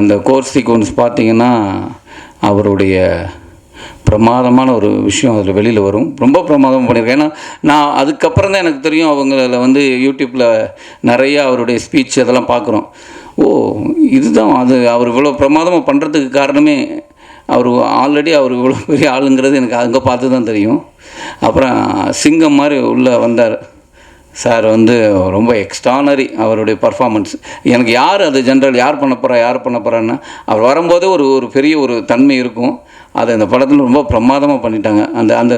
L: அந்த கோர்ட் சீக்வன்ஸ் பார்த்திங்கன்னா அவருடைய பிரமாதமான ஒரு விஷயம் அதில் வெளியில் வரும். ரொம்ப பிரமாதமாக பண்ணியிருக்கேன். ஏன்னா நான் அதுக்கப்புறம் தான் எனக்கு தெரியும், அவங்கள வந்து யூடியூப்பில் நிறையா அவருடைய ஸ்பீச் அதெல்லாம் பார்க்குறோம். இதுதான் அது அவர் இவ்வளோ பிரமாதமாக பண்ணுறதுக்கு காரணமே. அவர் இவ்வளோ பெரிய ஆளுங்கிறது எனக்கு அங்கே பார்த்து தான் தெரியும். அப்புறம் சிங்கம் மாதிரி உள்ளே வந்தார் சார் வந்து ரொம்ப எக்ஸ்ட்ரானரி அவருடைய பர்ஃபார்மன்ஸ். எனக்கு யார் அது ஜென்ரல் யார் பண்ண போகிறான்னா அவர் வரும்போது ஒரு பெரிய ஒரு தன்மை இருக்கும். அதை அந்த படத்தில் ரொம்ப பிரமாதமாக பண்ணிட்டாங்க. அந்த அந்த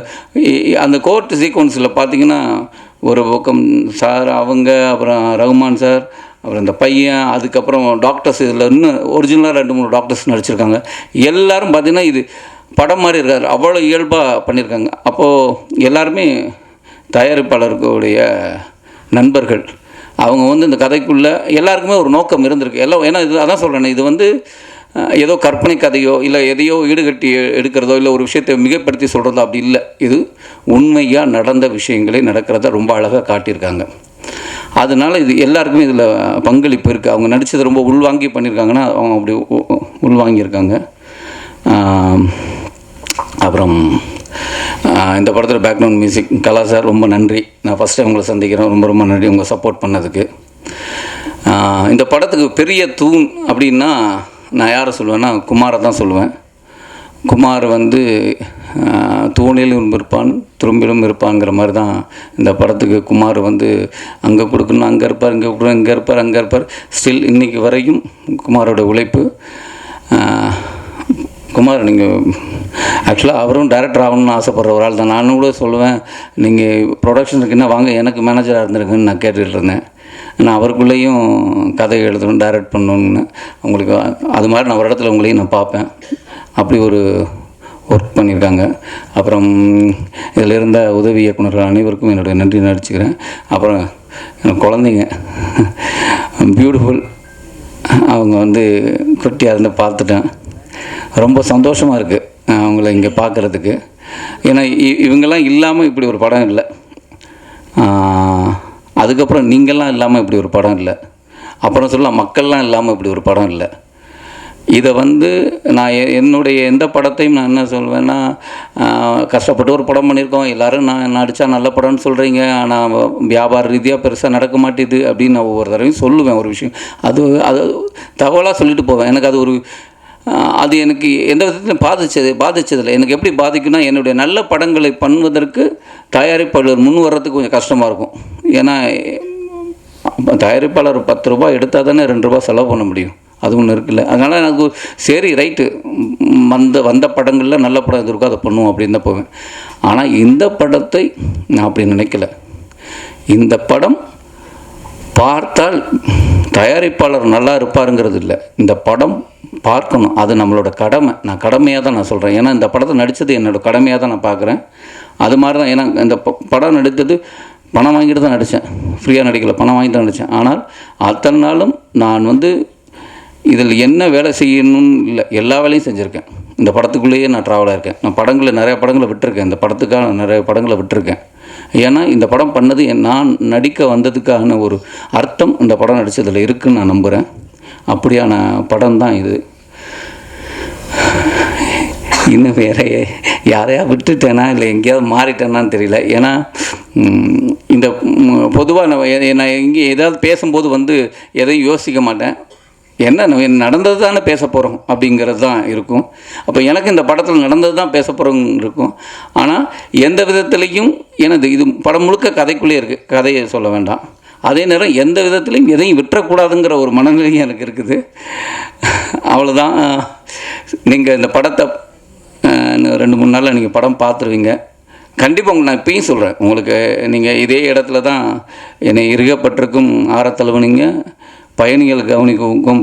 L: அந்த கோர்ட் சீக்வன்ஸில் பார்த்தீங்கன்னா ஒரு பக்கம் சார் அவங்க, அப்புறம் ரகுமான் சார், அப்புறம் இந்த பையன், அதுக்கப்புறம் டாக்டர்ஸ், இதில் இன்னும் ஒரிஜினலாக 2-3 டாக்டர்ஸ் நடிச்சிருக்காங்க. எல்லோரும் பார்த்திங்கன்னா இது படம் மாதிரி இருக்காரு, அவ்வளோ இயல்பாக பண்ணியிருக்காங்க. அப்போது எல்லாருமே தயாரிப்பாளர்களுடைய நண்பர்கள். அவங்க வந்து இந்த கதைக்குள்ளே எல்லாருக்குமே ஒரு நோக்கம் இருந்திருக்கு. எல்லாம் ஏன்னா இது அதான் சொல்கிறேன், இது வந்து ஏதோ கற்பனை கதையோ இல்லை எதையோ ஈடுகட்டி எடுக்கிறதோ இல்லை ஒரு விஷயத்தை மிகப்படுத்தி சொல்கிறதோ அப்படி இல்லை. இது உண்மையாக நடந்த விஷயங்களே நடக்கிறத ரொம்ப அழகாக காட்டியிருக்காங்க. அதனால் இது எல்லாருக்குமே இதில் பங்களிப்பு இருக்குது. அவங்க நடித்தது ரொம்ப உள்வாங்கி பண்ணியிருக்காங்கன்னா அவங்க அப்படி உள்வாங்கியிருக்காங்க. அப்புறம் இந்த படத்தில் பேக்ரவுண்ட் மியூசிக் கலா சார், ரொம்ப நன்றி. நான் ஃபஸ்ட் டைம் உங்களை சந்திக்கிறேன். ரொம்ப ரொம்ப நன்றி உங்கள் சப்போர்ட் பண்ணதுக்கு. இந்த படத்துக்கு பெரிய தூண் அப்படின்னா நான் யாரை சொல்லுவேன்னா குமாரை தான் சொல்லுவேன். குமார் வந்து தூணிலும் இருப்பான் துரும்பிலும் இருப்பாங்கிற மாதிரி தான் இந்த படத்துக்கு குமார் வந்து அங்கே கொடுக்கணும், அங்கே இருப்பார், இங்கே கொடுக்கணும், இங்கே இருப்பார், அங்கே இருப்பார். ஸ்டில் இன்றைக்கி வரையும் குமாரோட உழைப்பு. குமார் நீங்கள் ஆக்சுவலாக அவரும் டைரக்டர் ஆகணும்னு ஆசைப்படுற ஒரு ஆள் தான். நானும் கூட சொல்லுவேன், நீங்கள் ப்ரொடக்ஷனுக்கு என்ன வாங்க, எனக்கு மேனேஜராக இருந்திருக்குன்னு நான் கேட்டுகிட்டு இருந்தேன். நான் அவருக்குள்ளேயும் கதை எழுதணும், டைரக்ட் பண்ணணுன்னு. உங்களுக்கு அது மாதிரி நான் ஒரு இடத்துல உங்களையும் நான் பார்ப்பேன். அப்படி ஒரு ஒர்க் பண்ணியிருக்காங்க. அப்புறம் இதில் இருந்த உதவி இயக்குநர்கள் அனைவருக்கும் என்னுடைய நன்றி நடிச்சுக்கிறேன். அப்புறம் எனக்கு குழந்தைங்க பியூட்டிஃபுல், அவங்க வந்து குட்டியாக இருந்து பார்த்துட்டேன். ரொம்ப சந்தோஷமாக இருக்குது அவங்கள இங்கே பார்க்குறதுக்கு. ஏன்னா இவங்கெல்லாம் இல்லாமல் இப்படி ஒரு படம் இல்லை. அதுக்கப்புறம் நீங்கள்லாம் இல்லாமல் இப்படி ஒரு படம் இல்லை. அப்புறம் சொல்லலாம் மக்கள்லாம் இல்லாமல் இப்படி ஒரு படம் இல்லை. இதை வந்து நான் என்னுடைய எந்த படத்தையும் நான் என்ன சொல்வேன்னா, கஷ்டப்பட்டு ஒரு படம் பண்ணியிருக்கோம், எல்லோரும் நான் நடித்தா நல்ல படம்னு சொல்கிறீங்க, ஆனால் வியாபார ரீதியாக பெருசாக நடக்க மாட்டேது அப்படின்னு நான் ஒவ்வொரு தடவையும் சொல்லுவேன். ஒரு விஷயம் அது தகவலாக சொல்லிட்டு போவேன். எனக்கு அது ஒரு அது எனக்கு எந்த விதத்திலும் பாதித்ததில்லை. எனக்கு எப்படி பாதிக்குன்னா, என்னுடைய நல்ல படங்களை பண்ணுவதற்கு தயாரிப்பாளர் முன் வர்றதுக்கு கொஞ்சம் கஷ்டமாக இருக்கும். ஏன்னா தயாரிப்பாளர் 10 ரூபா எடுத்தால் தானே 2 ரூபா செலவு பண்ண முடியும். அது ஒன்று இருக்குல்ல. அதனால் எனக்கு சரி ரைட்டு, வந்த படங்களில் நல்ல படம் எது இருக்கோ அதை பண்ணுவோம் அப்படின்னு தான் போவேன். ஆனால் இந்த படத்தை நான் அப்படி நினைக்கல. இந்த படம் பார்த்தால் தயாரிப்பாளர் நல்லா இருப்பாருங்கிறது இல்லை, இந்த படம் பார்க்கணும், அது நம்மளோட கடமை. நான் கடமையாக தான் நான் சொல்கிறேன். ஏன்னா இந்த படத்தை நடித்தது என்னோடய கடமையாக தான் நான் பார்க்குறேன். அது மாதிரி தான். ஏன்னா இந்த படம் நடித்தது பணம் வாங்கிட்டு தான் நடித்தேன், ஃப்ரீயாக நடிக்கலை, பணம் வாங்கிட்டு தான் நடித்தேன். ஆனால் அத்தனை நாளும் நான் வந்து இதில் என்ன வேலை செய்யணும்னு இல்லை, எல்லா வேலையும் செஞ்சுருக்கேன். இந்த படத்துக்குள்ளேயே நான் ட்ராவலாக இருக்கேன். நான் நிறைய படங்களை விட்டுருக்கேன். இந்த படத்துக்காக நிறைய படங்களை விட்டுருக்கேன். ஏன்னா இந்த படம் பண்ணது நான் நடிக்க வந்ததுக்கான ஒரு அர்த்தம் இந்த படம் நடித்ததில் இருக்குதுன்னு நான் நம்புகிறேன். அப்படியான படம் தான் இது. இன்னும் வேறு யாரையா விட்டுட்டேனா இல்லை எங்கேயாவது மாறிட்டேனான்னு தெரியல. ஏன்னா இந்த பொதுவாக நான் எங்கே ஏதாவது பேசும்போது வந்து எதையும் யோசிக்க மாட்டேன். என்ன நடந்தது தானே பேச போகிறோம் அப்படிங்கிறது தான் இருக்கும். அப்போ எனக்கு இந்த படத்தில் நடந்தது தான் பேச போகிறோம் இருக்கும். ஆனால் எந்த விதத்துலேயும் எனது இது படம் முழுக்க கதைக்குள்ளே இருக்குது, கதையை சொல்ல வேண்டாம். அதே நேரம் எந்த விதத்துலையும் எதையும் விட்டுறக்கூடாதுங்கிற ஒரு மனநிலையும் எனக்கு இருக்குது. அவ்வளோதான். நீங்கள் இந்த படத்தை 2-3 நாளில் நீங்கள் படம் பார்த்துருவீங்க. கண்டிப்பாக நான் இப்பயும் சொல்கிறேன், உங்களுக்கு நீங்கள் இதே இடத்துல தான் என்னை இருகப்பட்டிருக்கும் ஆரத்தழுவுனீங்க, பயணிகள் கவனிக்கும்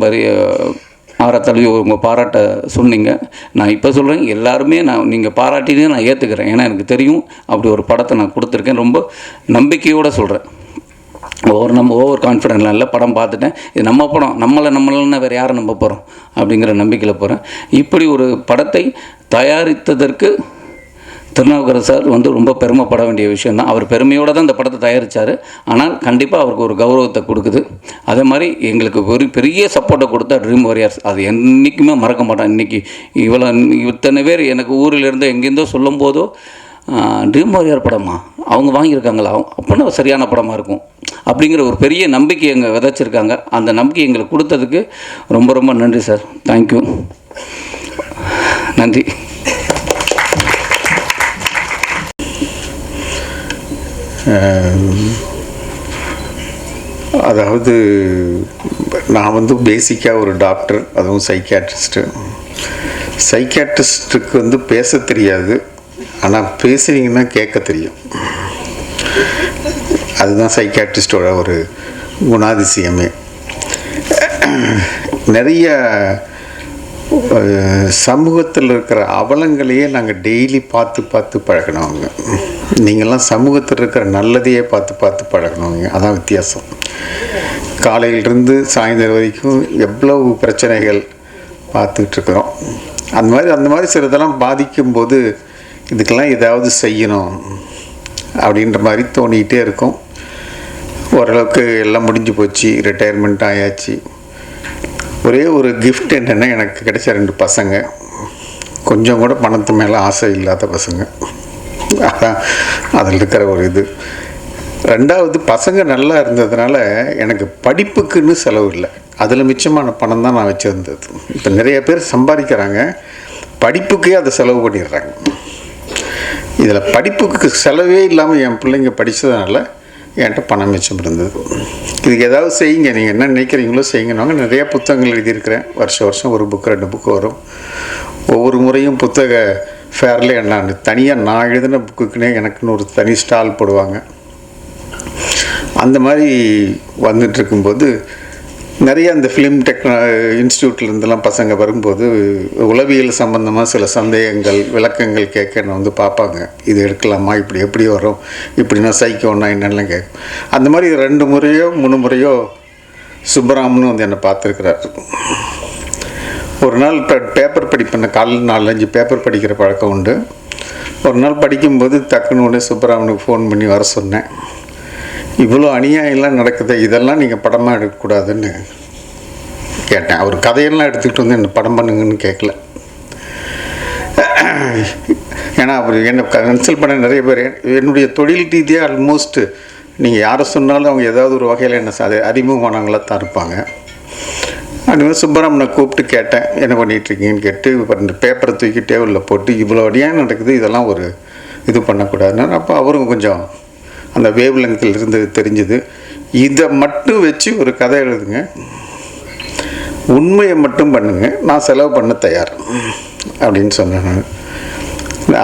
L: ஆரத்தழுவி உங்கள் பாராட்ட சொன்னீங்க. நான் இப்போ சொல்கிறேன், எல்லாருமே நீங்கள் பாராட்டினே நான் ஏற்றுக்கிறேன். ஏன்னா எனக்கு தெரியும் அப்படி ஒரு படத்தை நான் கொடுத்துருக்கேன். ரொம்ப நம்பிக்கையோடு சொல்கிறேன். ஓவர் கான்ஃபிடென்ட்லாம் இல்லை. படம் பார்த்துட்டேன், இது நம்ம படம், நம்மளன்னா வேறு யாரை நம்ப போகிறோம் அப்படிங்கிற நம்பிக்கையில் போகிறேன். இப்படி ஒரு படத்தை தயாரித்ததற்கு திருநாவுக்கரசு சார் வந்து ரொம்ப பெருமைப்பட வேண்டிய விஷயம் தான். அவர் பெருமையோடு தான் இந்த படத்தை தயாரித்தார். ஆனால் கண்டிப்பாக அவருக்கு ஒரு கௌரவத்தை கொடுக்குது. அதே மாதிரி எங்களுக்கு ஒரு பெரிய சப்போர்ட்டை கொடுத்தா ட்ரீம் வாரியர்ஸ், அது என்றைக்குமே மறக்க மாட்டேன். இன்றைக்கி இத்தனை பேர் எனக்கு ஊரிலிருந்து எங்கேருந்தோ சொல்லும் போதோ ட்ரீம் வாரியர் படமா அவங்க வாங்கியிருக்காங்களா, அப்படின்னா சரியான படமாக இருக்கும் அப்படிங்கிற ஒரு பெரிய நம்பிக்கை எங்கள் விதைச்சிருக்காங்க. அந்த நம்பிக்கை எங்களுக்கு கொடுத்ததுக்கு ரொம்ப ரொம்ப நன்றி சார். தேங்க்யூ, நன்றி.
M: அதாவது நான் வந்து பேசிக்காக ஒரு டாக்டர், அதுவும் சைக்கியாட்ரிஸ்ட்டு. சைக்கியாட்ரிஸ்ட்டுக்கு வந்து பேச தெரியாது, ஆனால் பேசுனீங்கன்னா கேட்க தெரியும். அதுதான் சைக்கியாட்ரிஸ்டோட ஒரு குணாதிசயமே. நிறைய சமூகத்தில் இருக்கிற அவலங்களையே நாங்கள் டெய்லி பார்த்து பார்த்து பழகினவங்க. நீங்கள்லாம் சமூகத்தில் இருக்கிற நல்லதையே பார்த்து பார்த்து பழகினவங்க. அதான் வித்தியாசம். காலையிலிருந்து சாயந்தரம் வரைக்கும் எவ்வளவு பிரச்சனைகள் பார்த்துட்ருக்குறோம். அந்த மாதிரி சிலதெல்லாம் பாதிக்கும்போது இதுக்கெல்லாம் ஏதாவது செய்யணும் அப்படின்ற மாதிரி தோணிக்கிட்டே இருக்கும். ஓரளவுக்கு எல்லாம் முடிஞ்சு போச்சு, ரிட்டையர்மெண்ட் ஆயாச்சு. ஒரே ஒரு கிஃப்ட் என்னென்னா, எனக்கு கிடைச்ச 2 பசங்க கொஞ்சம் கூட பணத்து மேலே ஆசை இல்லாத பசங்க. அதான் அதில் இருக்கிற ஒரு இது. 2வது, பசங்க நல்லா இருந்ததுனால எனக்கு படிப்புக்குன்னு செலவு இல்லை. அதில் மிச்சமான பணம் தான் நான் வச்சுருந்தது. இப்போ நிறைய பேர் சம்பாதிக்கிறாங்க, படிப்புக்கே அதை செலவு பண்ணிடுறாங்க. இதில் படிப்புக்கு செலவே இல்லாமல் என் பிள்ளைங்க படித்ததுனால என்கிட்ட பணம் மிச்சம் இருந்தது. இதுக்கு ஏதாவது செய்யுங்க, நீங்கள் என்ன நினைக்கிறீங்களோ செய்யுங்கன்னாங்க. நிறையா புத்தகங்கள் எழுதியிருக்கிறேன். வருஷம் ஒரு புக்கு 2 புக்கு வரும். ஒவ்வொரு முறையும் புத்தக ஃபேரில் என்ன தனியாக நான் எழுதின புக்குக்குன்னே எனக்குன்னு ஒரு தனி ஸ்டால் போடுவாங்க. அந்த மாதிரி வந்துட்டுருக்கும்போது நிறைய அந்த ஃபிலிம் இன்ஸ்டியூட்லேருந்துலாம் பசங்க வரும்போது உளவியல் சம்பந்தமாக சில சந்தேகங்கள் விளக்கங்கள் கேட்க என்னை வந்து பார்ப்பாங்க. இது எடுக்கலாமா, இப்படி எப்படி வரும், இப்படின்னா சைக்கோன்னா என்னெல்லாம் கேட்கும். அந்த மாதிரி 2 முறையோ 3 முறையோ சுப்பராமன் வந்து என்னை பார்த்துருக்குறாரு. ஒரு நாள் பேப்பர் படிப்பேன். காலையில் 4-5 பேப்பர் படிக்கிற பழக்கம் உண்டு. ஒரு நாள் படிக்கும்போது டக்குன்னு உடனே சுப்பராமனுக்கு ஃபோன் பண்ணி வர சொன்னேன். இவ்வளோ அநியாயம்லாம் நடக்குது, இதெல்லாம் நீங்கள் படமாக எடுக்கக்கூடாதுன்னு கேட்டேன். அவர் கதையெல்லாம் எடுத்துக்கிட்டு வந்து என்ன படம் பண்ணுங்கன்னு கேட்கல. ஏன்னா அவர் என்னை கன்சல்ட் பண்ண நிறைய பேர் என்னுடைய தொழில் ரீதியாக ஆல்மோஸ்ட் நீங்கள் யாரை சொன்னாலும் அவங்க ஏதாவது ஒரு வகையில் என்ன அறிமுகமானவங்களாக தான் இருப்பாங்க. அதுமாதிரி சுப்பராமனை கூப்பிட்டு கேட்டேன், என்ன பண்ணிகிட்ருக்கீங்கன்னு கேட்டு, இப்போ இந்த பேப்பரை தூக்கி டேபிளில் போட்டு இவ்வளோ அடியாக நடக்குது, இதெல்லாம் ஒரு இது பண்ணக்கூடாதுன்னு. அப்போ அவரும் கொஞ்சம் அந்த வேவ் லெங்த்தில் இருந்து தெரிஞ்சுது. இதை மட்டும் வச்சு ஒரு கதை எழுதுங்க, உண்மையை மட்டும் பண்ணுங்க, நான் செலவு பண்ண தயார் அப்படின்னு சொன்னேன்.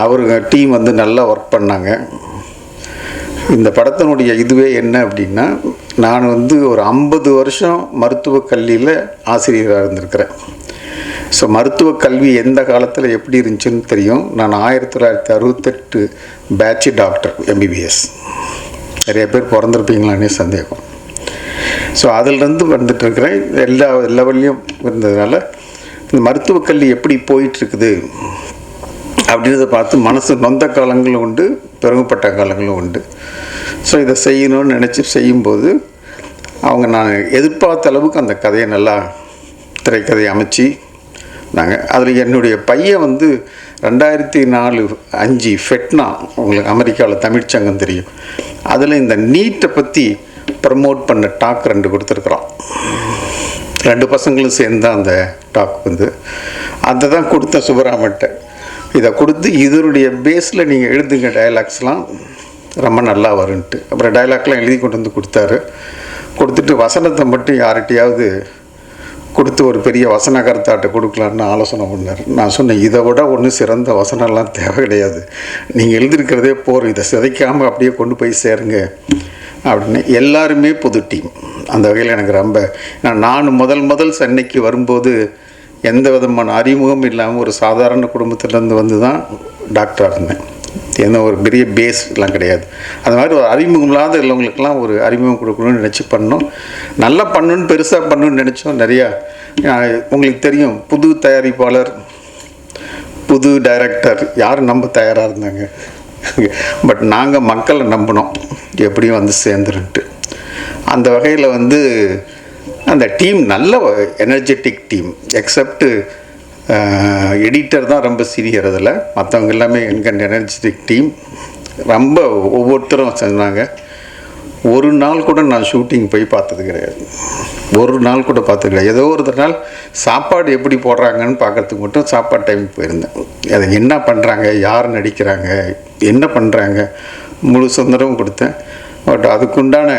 M: அவருங்க டீம் வந்து நல்லா ஒர்க் பண்ணாங்க. இந்த படத்தினுடைய இதுவே என்ன அப்படின்னா, நான் வந்து ஒரு 50 வருஷம் மருத்துவக் கல்வியில் ஆசிரியராக இருந்திருக்கிறேன். ஸோ மருத்துவக் கல்வி எந்த காலத்தில் எப்படி இருந்துச்சுன்னு தெரியும். நான் 1968 பேட்ச் டாக்டர் MBBS. நிறைய பேர் பிறந்திருப்பீங்களானே சந்தேகம். ஸோ அதிலிருந்து வந்துட்டுருக்கிறேன். எல்லா லெவல்லையும் இருந்ததுனால இந்த மருத்துவக் கல்வி எப்படி போயிட்டுருக்குது அப்படின்றத பார்த்து மனசு நொந்த காலங்களும் உண்டு, பெருமைப்பட்ட காலங்களும் உண்டு. ஸோ இதை செய்யணும்னு நினச்சி செய்யும்போது அவங்க நான் எதிர்பார்த்த அளவுக்கு அந்த கதையை நல்லா திரைக்கதையை அமைச்சு அதில் என்னுடைய பையன் வந்து 2004-5 ஃபெட்னா, உங்களுக்கு அமெரிக்காவில் தமிழ்ச்சங்கம் தெரியும், அதில் இந்த நீட்டை பற்றி ப்ரமோட் பண்ண டாக் 2 கொடுத்துருக்குறான். 2 பசங்களும் சேர்ந்து அந்த டாக் வந்து அதை தான் கொடுத்த சுப்பராமன்ட்ட. இதை கொடுத்து இதனுடைய பேஸில் நீங்கள் எழுதுங்க, டயலாக்ஸ்லாம் ரொம்ப நல்லா வரும்ன்ட்டு. அப்புறம் டயலாக்லாம் எழுதி கொண்டு வந்து கொடுத்தாரு. கொடுத்துட்டு வசனத்தை மட்டும் யார்கிட்டையாவது கொடுத்து ஒரு பெரிய வசனகர்த்தாட்ட கொடுக்கலான்னு ஆலோசனை பண்ணார். நான் சொன்னேன், இதை விட ஒன்றும் சிறந்த வசனம்லாம் தேவை கிடையாது, நீங்கள் எழுதியிருக்கிறதே போகிறோம், இதை சிதைக்காமல் அப்படியே கொண்டு போய் சேருங்க அப்படின்னு. எல்லாருமே புது டீம். அந்த வகையில் எனக்கு ரொம்ப, நான் முதல் சென்னைக்கு வரும்போது எந்த விதமான அறிமுகம் இல்லாமல் ஒரு சாதாரண குடும்பத்திலேருந்து வந்து தான் டாக்டராக இருந்தேன். ஏன்னா ஒரு பெரிய பேஸ்லாம் கிடையாது. அது மாதிரி ஒரு அறிமுகம் இல்லாத உள்ளவங்களுக்கெல்லாம் ஒரு அறிமுகம் கொடுக்கணும்னு நினச்சி பண்ணோம். நல்லா பண்ணணுன்னு பெருசாக பண்ணணுன்னு நினச்சோம். நிறையா உங்களுக்கு தெரியும், புது தயாரிப்பாளர், புது டைரக்டர் யாரும் நம்ப தயாராக இருந்தாங்க. பட் நாங்கள் மக்களை நம்பினோம், எப்படியும் வந்து சேர்ந்துருன்ட்டு. அந்த வகையில் வந்து அந்த டீம் நல்ல எனர்ஜெட்டிக் டீம். எக்ஸப்ட்டு எடிட்டர் தான் ரொம்ப சீனியர். அதில் மற்றவங்க எல்லாமே எங்கள் எனர்ஜெட்டிக் டீம். ரொம்ப ஒவ்வொருத்தரும் சொன்னாங்க. ஒரு நாள் கூட நான் ஷூட்டிங் போய் பார்த்தது கிடையாது. ஒரு நாள் கூட பார்த்தது கிடையாது. ஏதோ ஒரு நாள் சாப்பாடு எப்படி போடுறாங்கன்னு பார்க்குறதுக்கு மட்டும் சாப்பாடு டைமுக்கு போயிருந்தேன். அதை என்ன பண்ணுறாங்க, யார் நடிக்கிறாங்க, என்ன பண்ணுறாங்க, முழு சுதந்திரமும் கொடுத்தேன். பட் அதுக்குண்டான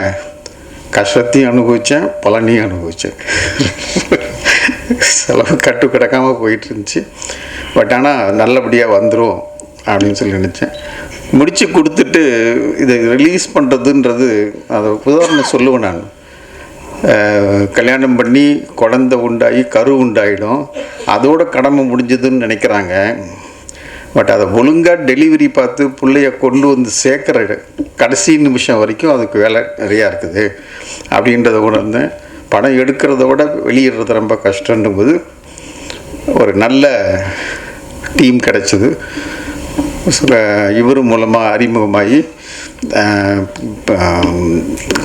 M: கஷ்டத்தையும் அனுபவித்தேன், பலனையும் அனுபவித்தேன். செலவு கட்டு கிடக்காமல் போயிட்டு இருந்துச்சு. பட் ஆனால் நல்லபடியாக வந்துடும் அப்படின்னு சொல்லி நினச்சேன். முடித்து கொடுத்துட்டு இதை ரிலீஸ் பண்ணுறதுன்றது அதை உதாரணம் சொல்லுவேன் நான். கல்யாணம் பண்ணி குழந்தை உண்டாகி கரு உண்டாயிடும், அதோட கடமை முடிஞ்சதுன்னு நினைக்கிறாங்க. பட் அதை ஒழுங்காக டெலிவரி பார்த்து பிள்ளைய கொண்டு வந்து சேர்க்குற கடைசி நிமிஷம் வரைக்கும் அதுக்கு வேலை நிறையா இருக்குது அப்படின்றத உணர்ந்தேன். படம் எடுக்கிறத விட வெளியிடுறது ரொம்ப கஷ்டன்னும் போது ஒரு நல்ல டீம் கிடச்சிது. இவர் மூலமாக அறிமுகமாகி,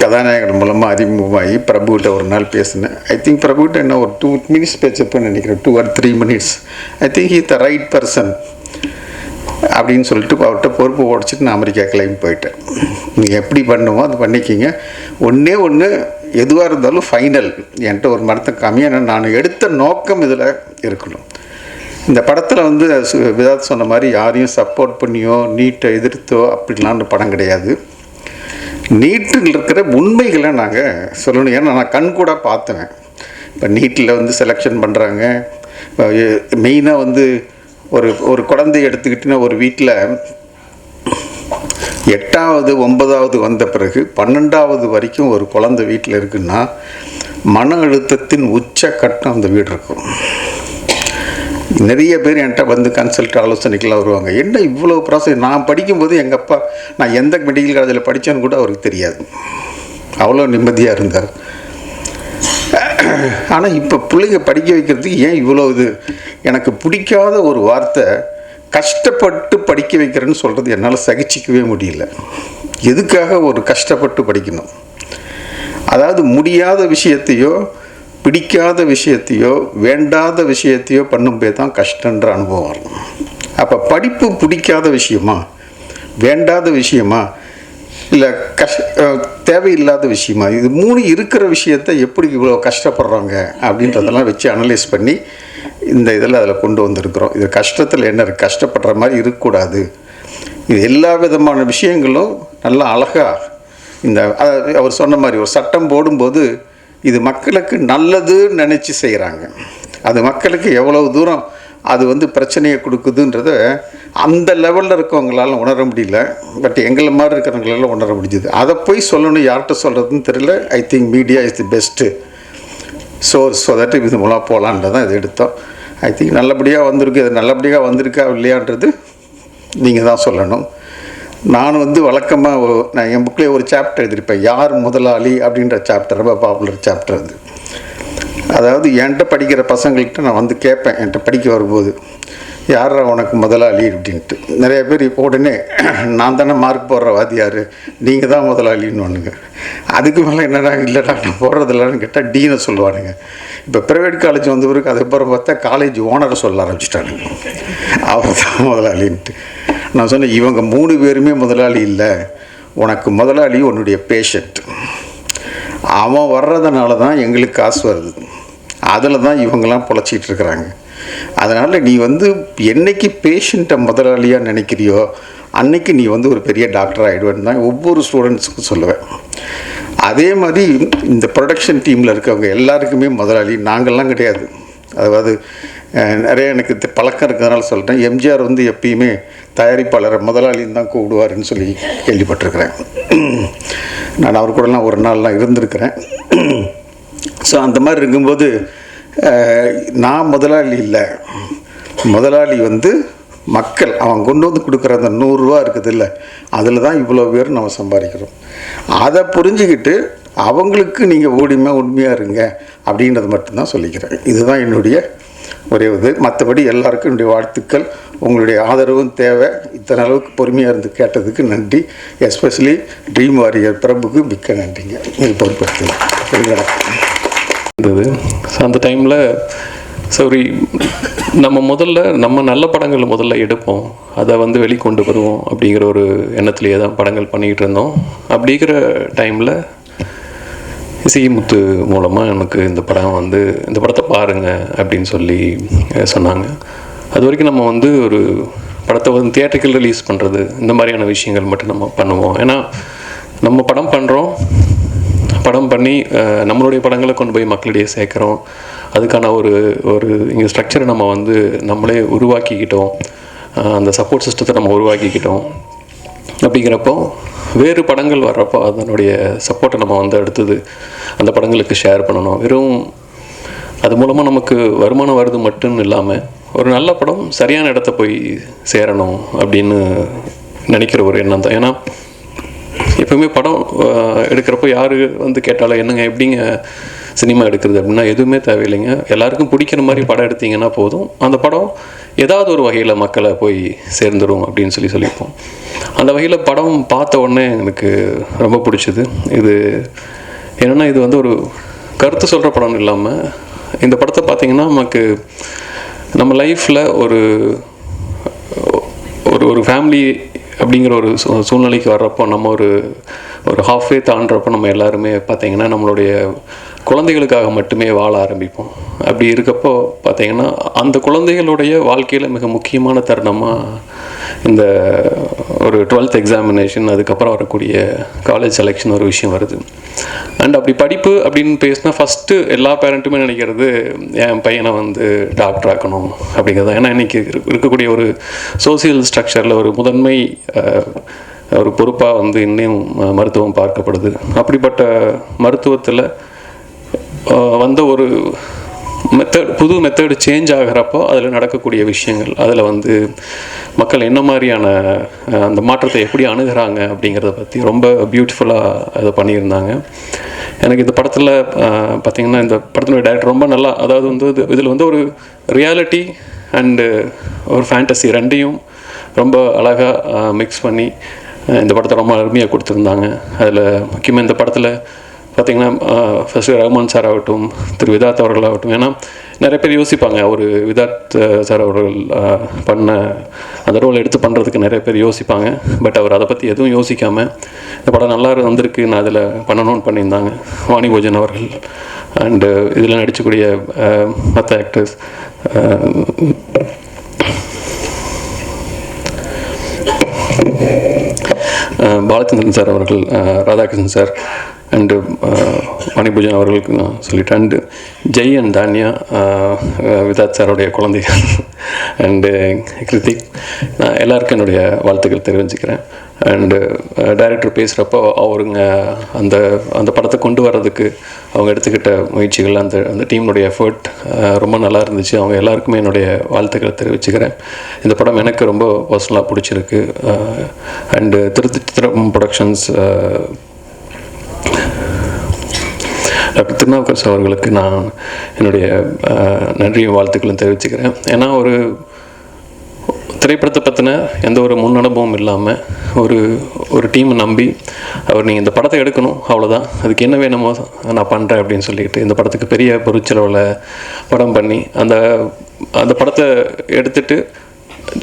M: கதாநாயகன் மூலமாக அறிமுகமாகி பிரபுகிட்ட ஒரு நாள் பேசினேன். ஐ திங்க் பிரபுகிட்ட என்ன ஒரு 2 minutes பேச்சப்போன்னு நினைக்கிறேன், 2 or 3 minutes. I think he the right person அப்படின்னு சொல்லிட்டு அவர்கிட்ட பொறுப்பு உடச்சிட்டு நான் அமெரிக்கா கிளம்பி போயிட்டேன். நீங்கள் எப்படி பண்ணுமோ அது பண்ணிக்கிங்க, ஒன்று எதுவாக இருந்தாலும் ஃபைனல் என்கிட்ட ஒரு மரத்தை கம்மியாக நான் எடுத்த நோக்கம் இதில் இருக்கணும். இந்த படத்தில் வந்து விதாத் சொன்ன மாதிரி யாரையும் சப்போர்ட் பண்ணியோ நீட்டை எதிர்த்தோ அப்படிலான்னு படம் கிடையாது. நீட்டில் இருக்கிற உண்மைகளை நாங்கள் சொல்லணும். ஏன்னா நான் கண் கூட பார்த்தேன். இப்போ நீட்டில் வந்து செலெக்ஷன் பண்ணுறாங்க. இப்போ மெயினாக வந்து ஒரு குழந்தைய எடுத்துக்கிட்டிங்கன்னா ஒரு வீட்டில் 8வது 9வது வந்த பிறகு 12வது வரைக்கும் ஒரு குழந்தை வீட்டில் இருக்குன்னா மன அழுத்தத்தின் உச்சக்கட்டம் அந்த வீடு இருக்கும். நிறைய பேர் என்கிட்ட வந்து கன்சல்ட் ஆலோசனைக்கெல்லாம் வருவாங்க. என்ன இவ்வளோ ப்ராசஸ்? நான் படிக்கும்போது எங்கள் அப்பா நான் எந்த மெடிக்கல் காலேஜில் படித்தேன்னு கூட அவருக்கு தெரியாது, அவ்வளோ நிம்மதியாக இருந்தார். ஆனால் இப்போ பிள்ளைங்க படிக்க வைக்கிறதுக்கு ஏன் இவ்வளோ இது? எனக்கு பிடிக்காத ஒரு வார்த்தை கஷ்டப்பட்டு படிக்க வைக்கிறேன்னு சொல்கிறது என்னால் சகிச்சிக்கவே முடியல. எதுக்காக ஒரு கஷ்டப்பட்டு படிக்கணும்? அதாவது முடியாத விஷயத்தையோ பிடிக்காத விஷயத்தையோ வேண்டாத விஷயத்தையோ பண்ணும்போது தான் கஷ்டன்ற அனுபவம் வரும். அப்போ படிப்பு பிடிக்காத விஷயமா, வேண்டாத விஷயமா, இல்லை தேவையில்லாத விஷயமா? இது 3 இருக்கிற விஷயத்தை எப்படி இவ்வளோ கஷ்டப்படுறாங்க அப்படின்றதெல்லாம் வச்சு அனலைஸ் பண்ணி இந்த இதில் அதில் கொண்டு வந்திருக்கிறோம். இது கஷ்டத்தில் என்ன இருக்குது, கஷ்டப்படுற மாதிரி இருக்கக்கூடாது. இது எல்லா விதமான விஷயங்களும் நல்லா அழகாக இந்த அவர் சொன்ன மாதிரி ஒரு சட்டம் போடும்போது இது மக்களுக்கு நல்லதுன்னு நினச்சி செய்கிறாங்க. அது மக்களுக்கு எவ்வளவு தூரம் அது வந்து பிரச்சனையை கொடுக்குதுன்றத அந்த லெவலில் இருக்கவங்களால உணர முடியல. பட் எங்களை மாதிரி இருக்கிறவங்களால உணர முடிஞ்சுது. அதை போய் சொல்லணும், யார்கிட்ட சொல்கிறதுன்னு தெரியல. I think media is the best source. So that இது மூலம் போகலான்றதான் இதை எடுத்தோம். ஐ திங்க் நல்லபடியாக வந்திருக்கு. அது நல்லபடியாக வந்திருக்கா இல்லையான்றது நீங்கள் தான் சொல்லணும். நான் வந்து வழக்கமாக நான் என் புக்கிலே ஒரு சாப்டர் எழுதியிருப்பேன், யார் முதலாளி அப்படின்ற சாப்டர். ரொம்ப பாப்புலர் சாப்டர் அது. அதாவது என்கிட்ட படிக்கிற பசங்கள்கிட்ட நான் வந்து கேட்பேன், என்கிட்ட படிக்க வரும்போது, யார் உனக்கு முதலாளி அப்படின்ட்டு. நிறைய பேர் இப்போ உடனே நான் தானே மார்க் போடுற வாத்தியார், நீங்கள் தான் முதலாளின்னு ஒன்றுங்க. அதுக்கு மேலே என்னடா இல்லைடா நான் போடுறதில்லன்னு கேட்டால் டீனை சொல்லுவானுங்க. இப்போ ப்ரைவேட் காலேஜ் வந்த பிறகு அதுக்கப்புறம் பார்த்தா காலேஜ் ஓனரை சொல்ல ஆரம்பிச்சிட்டானுங்க, அவர் தான் முதலாளின்ட்டு. நான் சொன்னேன், இவங்க 3 பேருமே முதலாளி இல்லை, உனக்கு முதலாளி உன்னுடைய பேஷண்ட். அவன் வர்றதுனால தான் எங்களுக்கு காசு வருது, அதில் தான் இவங்கெல்லாம் பொழைச்சிட்டு இருக்கிறாங்க. அதனால் நீ வந்து என்னைக்கு பேஷண்ட்டை முதலாளியாக நினைக்கிறியோ அன்னைக்கு நீ வந்து ஒரு பெரிய டாக்டர் ஆகிடுவேன்னு தான் ஒவ்வொரு ஸ்டூடெண்ட்ஸுக்கும் சொல்லுவேன். அதே மாதிரி இந்த ப்ரொடக்ஷன் டீமில் இருக்கவங்க எல்லாருக்குமே முதலாளி நாங்கள்லாம் கிடையாது. அதாவது நிறைய எனக்கு பழக்கம் இருக்கிறதுனால சொல்கிறேன், எம்ஜிஆர் வந்து எப்பயுமே தயாரிப்பாளரை முதலாளின்னு தான் கூப்பிடுவாருன்னு சொல்லி கேள்விப்பட்டிருக்கிறேன். நான் அவர் கூடலாம் ஒரு நாள்லாம் இருந்திருக்கிறேன். ஸோ அந்த மாதிரி இருக்கும்போது நான் முதலாளி இல்லை, முதலாளி வந்து மக்கள். அவன் கொண்டு வந்து கொடுக்குற அந்த 100 ரூபா இருக்குது இல்லை, அதில் தான் இவ்வளோ பேர் நம்ம சம்பாதிக்கிறோம். அதை புரிஞ்சுக்கிட்டு அவங்களுக்கு நீங்கள் உண்மையாக இருங்க அப்படின்றது மட்டும்தான் சொல்லிக்கிறேன். இதுதான் என்னுடைய ஒரே இது. மற்றபடி எல்லாருக்கும் என்னுடைய வாழ்த்துக்கள். உங்களுடைய ஆதரவும் தேவை. இத்தனை அளவுக்கு பொறுமையாக இருந்து கேட்டதுக்கு நன்றி. எஸ்பெஷலி ட்ரீம் வாரியர் பிரபுக்கு மிக்க நன்றிங்க. இது பொறுப்படுத்துங்க
N: இருந்தது. ஸோ அந்த டைமில் சரி நம்ம நல்ல படங்கள் முதல்ல எடுப்போம், அதை வந்து வெளிக்கொண்டு வருவோம் அப்படிங்கிற ஒரு எண்ணத்துலேயே தான் படங்கள் பண்ணிக்கிட்டு இருந்தோம். அப்படிங்கிற டைமில் இசைமுத்து மூலமாக எனக்கு இந்த படத்தை பாருங்கள் அப்படின்னு சொல்லி சொன்னாங்க. அது வரைக்கும் நம்ம வந்து ஒரு படத்தை வந்து தியேட்டரிக்கல் ரிலீஸ் பண்ணுறது இந்த மாதிரியான விஷயங்கள் மட்டும் நம்ம பண்ணுவோம். ஏன்னா நம்ம படம் பண்ணுறோம், படம் பண்ணி நம்மளுடைய படங்களை கொண்டு போய் மக்களிடையே சேர்க்குறோம். அதுக்கான ஒரு இங்கே ஸ்ட்ரக்சரை நம்ம வந்து நம்மளே உருவாக்கிக்கிட்டோம், அந்த சப்போர்ட் சிஸ்டத்தை நம்ம உருவாக்கிக்கிட்டோம். அப்படிங்கிறப்போ வேறு படங்கள் வர்றப்போ அதனுடைய சப்போர்ட்டை நம்ம வந்து அடுத்தது அந்த படங்களுக்கு ஷேர் பண்ணணும். வெறும் அது மூலமாக நமக்கு வருமானம் வருது மட்டும் இல்லாமல் ஒரு நல்ல படம் சரியான இடத்த போய் சேரணும் அப்படின்னு நினைக்கிற ஒரு எண்ணம் தான். ஏன்னா எப்பவுமே படம் எடுக்கிறப்போ யார் வந்து கேட்டாலும் என்னங்க எப்படிங்க சினிமா எடுக்கிறது அப்படின்னா எதுவுமே தேவையில்லைங்க. எல்லாருக்கும் பிடிக்கிற மாதிரி படம் எடுத்தீங்கன்னா போதும், அந்த படம் ஏதாவது ஒரு வகையில் மக்களை போய் சேர்ந்துடும் அப்படின்னு சொல்லியிருப்போம். அந்த வகையில் படம் பார்த்த உடனே எனக்கு ரொம்ப பிடிச்சிது. இது என்னென்னா இது வந்து ஒரு கருத்து சொல்கிற படம் இல்லாமல் இந்த படத்தை பார்த்திங்கன்னா நமக்கு நம்ம லைஃப்பில் ஒரு ஒரு ஃபேமிலி அப்படிங்கிற ஒரு சூழ்நிலைக்கு வர்றப்போ நம்ம ஒரு ஹாஃப்வே தாண்டுறப்போ நம்ம எல்லாருமே பார்த்திங்கன்னா நம்மளுடைய குழந்தைகளுக்காக மட்டுமே வாழ ஆரம்பிப்போம். அப்படி இருக்கப்போ பார்த்திங்கன்னா அந்த குழந்தைகளுடைய வாழ்க்கையில் மிக முக்கியமான தருணமாக இந்த ஒரு 12th எக்ஸாமினேஷன், அதுக்கப்புறம் வரக்கூடிய காலேஜ் செலெக்ஷன் ஒரு விஷயம் வருது. அண்ட் அப்படி படிப்பு அப்படின்னு பேசினா ஃபஸ்ட்டு எல்லா பேரண்ட்டுமே நினைக்கிறது என் பையனை வந்து டாக்டர் ஆக்கணும் அப்படிங்கிறது. ஏன்னா இன்றைக்கி இருக்கக்கூடிய ஒரு சோசியல் ஸ்ட்ரக்சரில் ஒரு முதன்மை ஒரு பொறுப்பாக வந்து இன்னும் மருத்துவம் பார்க்கப்படுது. அப்படிப்பட்ட மருத்துவத்தில் வந்த ஒரு புது மெத்தடு சேஞ்ச் ஆகிறப்போ அதில் நடக்கக்கூடிய விஷயங்கள், அதில் வந்து மக்கள் என்ன மாதிரியான அந்த மாற்றத்தை எப்படி அணுகிறாங்க அப்படிங்கிறத பற்றி ரொம்ப பியூட்டிஃபுல்லாக அதை பண்ணியிருந்தாங்க. எனக்கு இந்த படத்தில் பார்த்திங்கன்னா இந்த படத்தினுடைய டைரக்டர் ரொம்ப நல்லா, அதாவது வந்து இதில் வந்து ஒரு ரியாலிட்டி அண்டு ஒரு ஃபேண்டசி ரெண்டையும் ரொம்ப அழகாக மிக்ஸ் பண்ணி இந்த படத்தை ரொம்ப அருமையாக கொடுத்துருந்தாங்க. அதில் முக்கியமாக இந்த படத்தில் பார்த்திங்கன்னா ஃபஸ்ட்டு ரஹ்மான் சார் ஆகட்டும், திரு விதாத் அவர்களாகட்டும், ஏன்னா நிறைய பேர் யோசிப்பாங்க ஒரு விதாத் சார் அவர்கள் பண்ண அந்த ரோல் எடுத்து பண்ணுறதுக்கு நிறைய பேர் யோசிப்பாங்க. பட் அவர் அதை பற்றி எதுவும் யோசிக்காமல் இந்த படம் நல்லா வந்திருக்கு, நான் அதில் பண்ணணும்னு பண்ணியிருந்தாங்க. வாணி போஜன் அவர்கள் அண்டு இதில் நடிக்கக்கூடிய மற்ற ஆக்டர்ஸ், பாலச்சந்திரன் சார் அவர்கள், ராதாகிருஷ்ணன் சார் அண்டு மணிபூஜன் அவர்களுக்கு நான் சொல்லிட்டேன். அண்டு ஜெய் அண்ட் தானியா விதாத் சாரோடைய குழந்தைகள் அண்டு கிருத்திக், நான் எல்லாருக்கும் என்னுடைய வாழ்த்துக்கள் தெரிவிச்சுக்கிறேன். அண்டு டைரக்டர் பேசுகிறப்போ அவருங்க அந்த அந்த படத்தை கொண்டு வர்றதுக்கு அவங்க எடுத்துக்கிட்ட முயற்சிகள், அந்த டீமுடைய எஃபர்ட் ரொம்ப நல்லா இருந்துச்சு. அவங்க எல்லாருக்குமே என்னுடைய வாழ்த்துக்களை தெரிவிச்சுக்கிறேன். இந்த படம் எனக்கு ரொம்ப பர்சனலாக பிடிச்சிருக்கு. அண்டு திருச்சித்திரம் ப்ரொடக்ஷன்ஸ் டாக்டர் திருநாவுக்கரசு அவர்களுக்கு நான் என்னுடைய நன்றியும் வாழ்த்துக்களும் தெரிவிச்சுக்கிறேன். ஏன்னா ஒரு திரைப்படத்தை பற்றின எந்த ஒரு முன் அனுபவம் இல்லாமல் ஒரு டீமை நம்பி அவர் நீங்கள் இந்த படத்தை எடுக்கணும், அவ்வளோதான், அதுக்கு என்ன வேணுமோ நான் பண்ணுறேன் அப்படின்னு சொல்லிட்டு இந்த படத்துக்கு பெரிய பொருட்செலவில் படம் பண்ணி அந்த படத்தை எடுத்துகிட்டு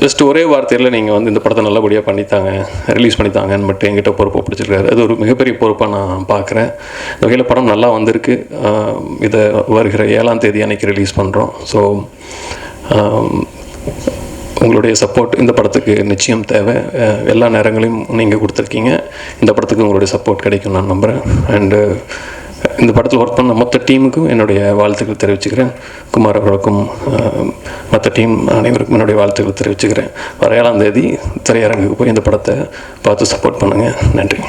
N: ஜஸ்ட் ஒரே வார்த்தையில் நீங்கள் வந்து இந்த படத்தை நல்லபடியாக பண்ணித்தாங்க, ரிலீஸ் பண்ணித்தாங்கன்னு மட்டும் என்கிட்ட பொறுப்பை பிடிச்சிருக்காரு. அது ஒரு மிகப்பெரிய பொறுப்பாக நான் பார்க்குறேன். இந்த வகையில் படம் நல்லா வந்திருக்கு. இதை வருகிற 7ஆம் தேதி அன்றைக்கி ரிலீஸ் பண்ணுறோம். ஸோ உங்களுடைய சப்போர்ட் இந்த படத்துக்கு நிச்சயம் தேவை. எல்லா நேரங்களையும் நீங்கள் கொடுத்துருக்கீங்க. இந்த படத்துக்கு உங்களுடைய சப்போர்ட் கிடைக்கும் நான் நம்புகிறேன். அண்டு இந்த படத்தில் ஒர்க் பண்ண மொத்த டீமுக்கும் என்னுடைய வாழ்த்துக்கள் தெரிவிச்சுக்கிறேன். குமார் அவர்களுக்கும் மற்ற டீம் அனைவருக்கும் என்னுடைய வாழ்த்துக்கள் தெரிவிச்சுக்கிறேன். வர 7ஆம் தேதி திரையரங்குக்கு போய் இந்த படத்தை பார்த்து சப்போர்ட் பண்ணுங்கள். நன்றி.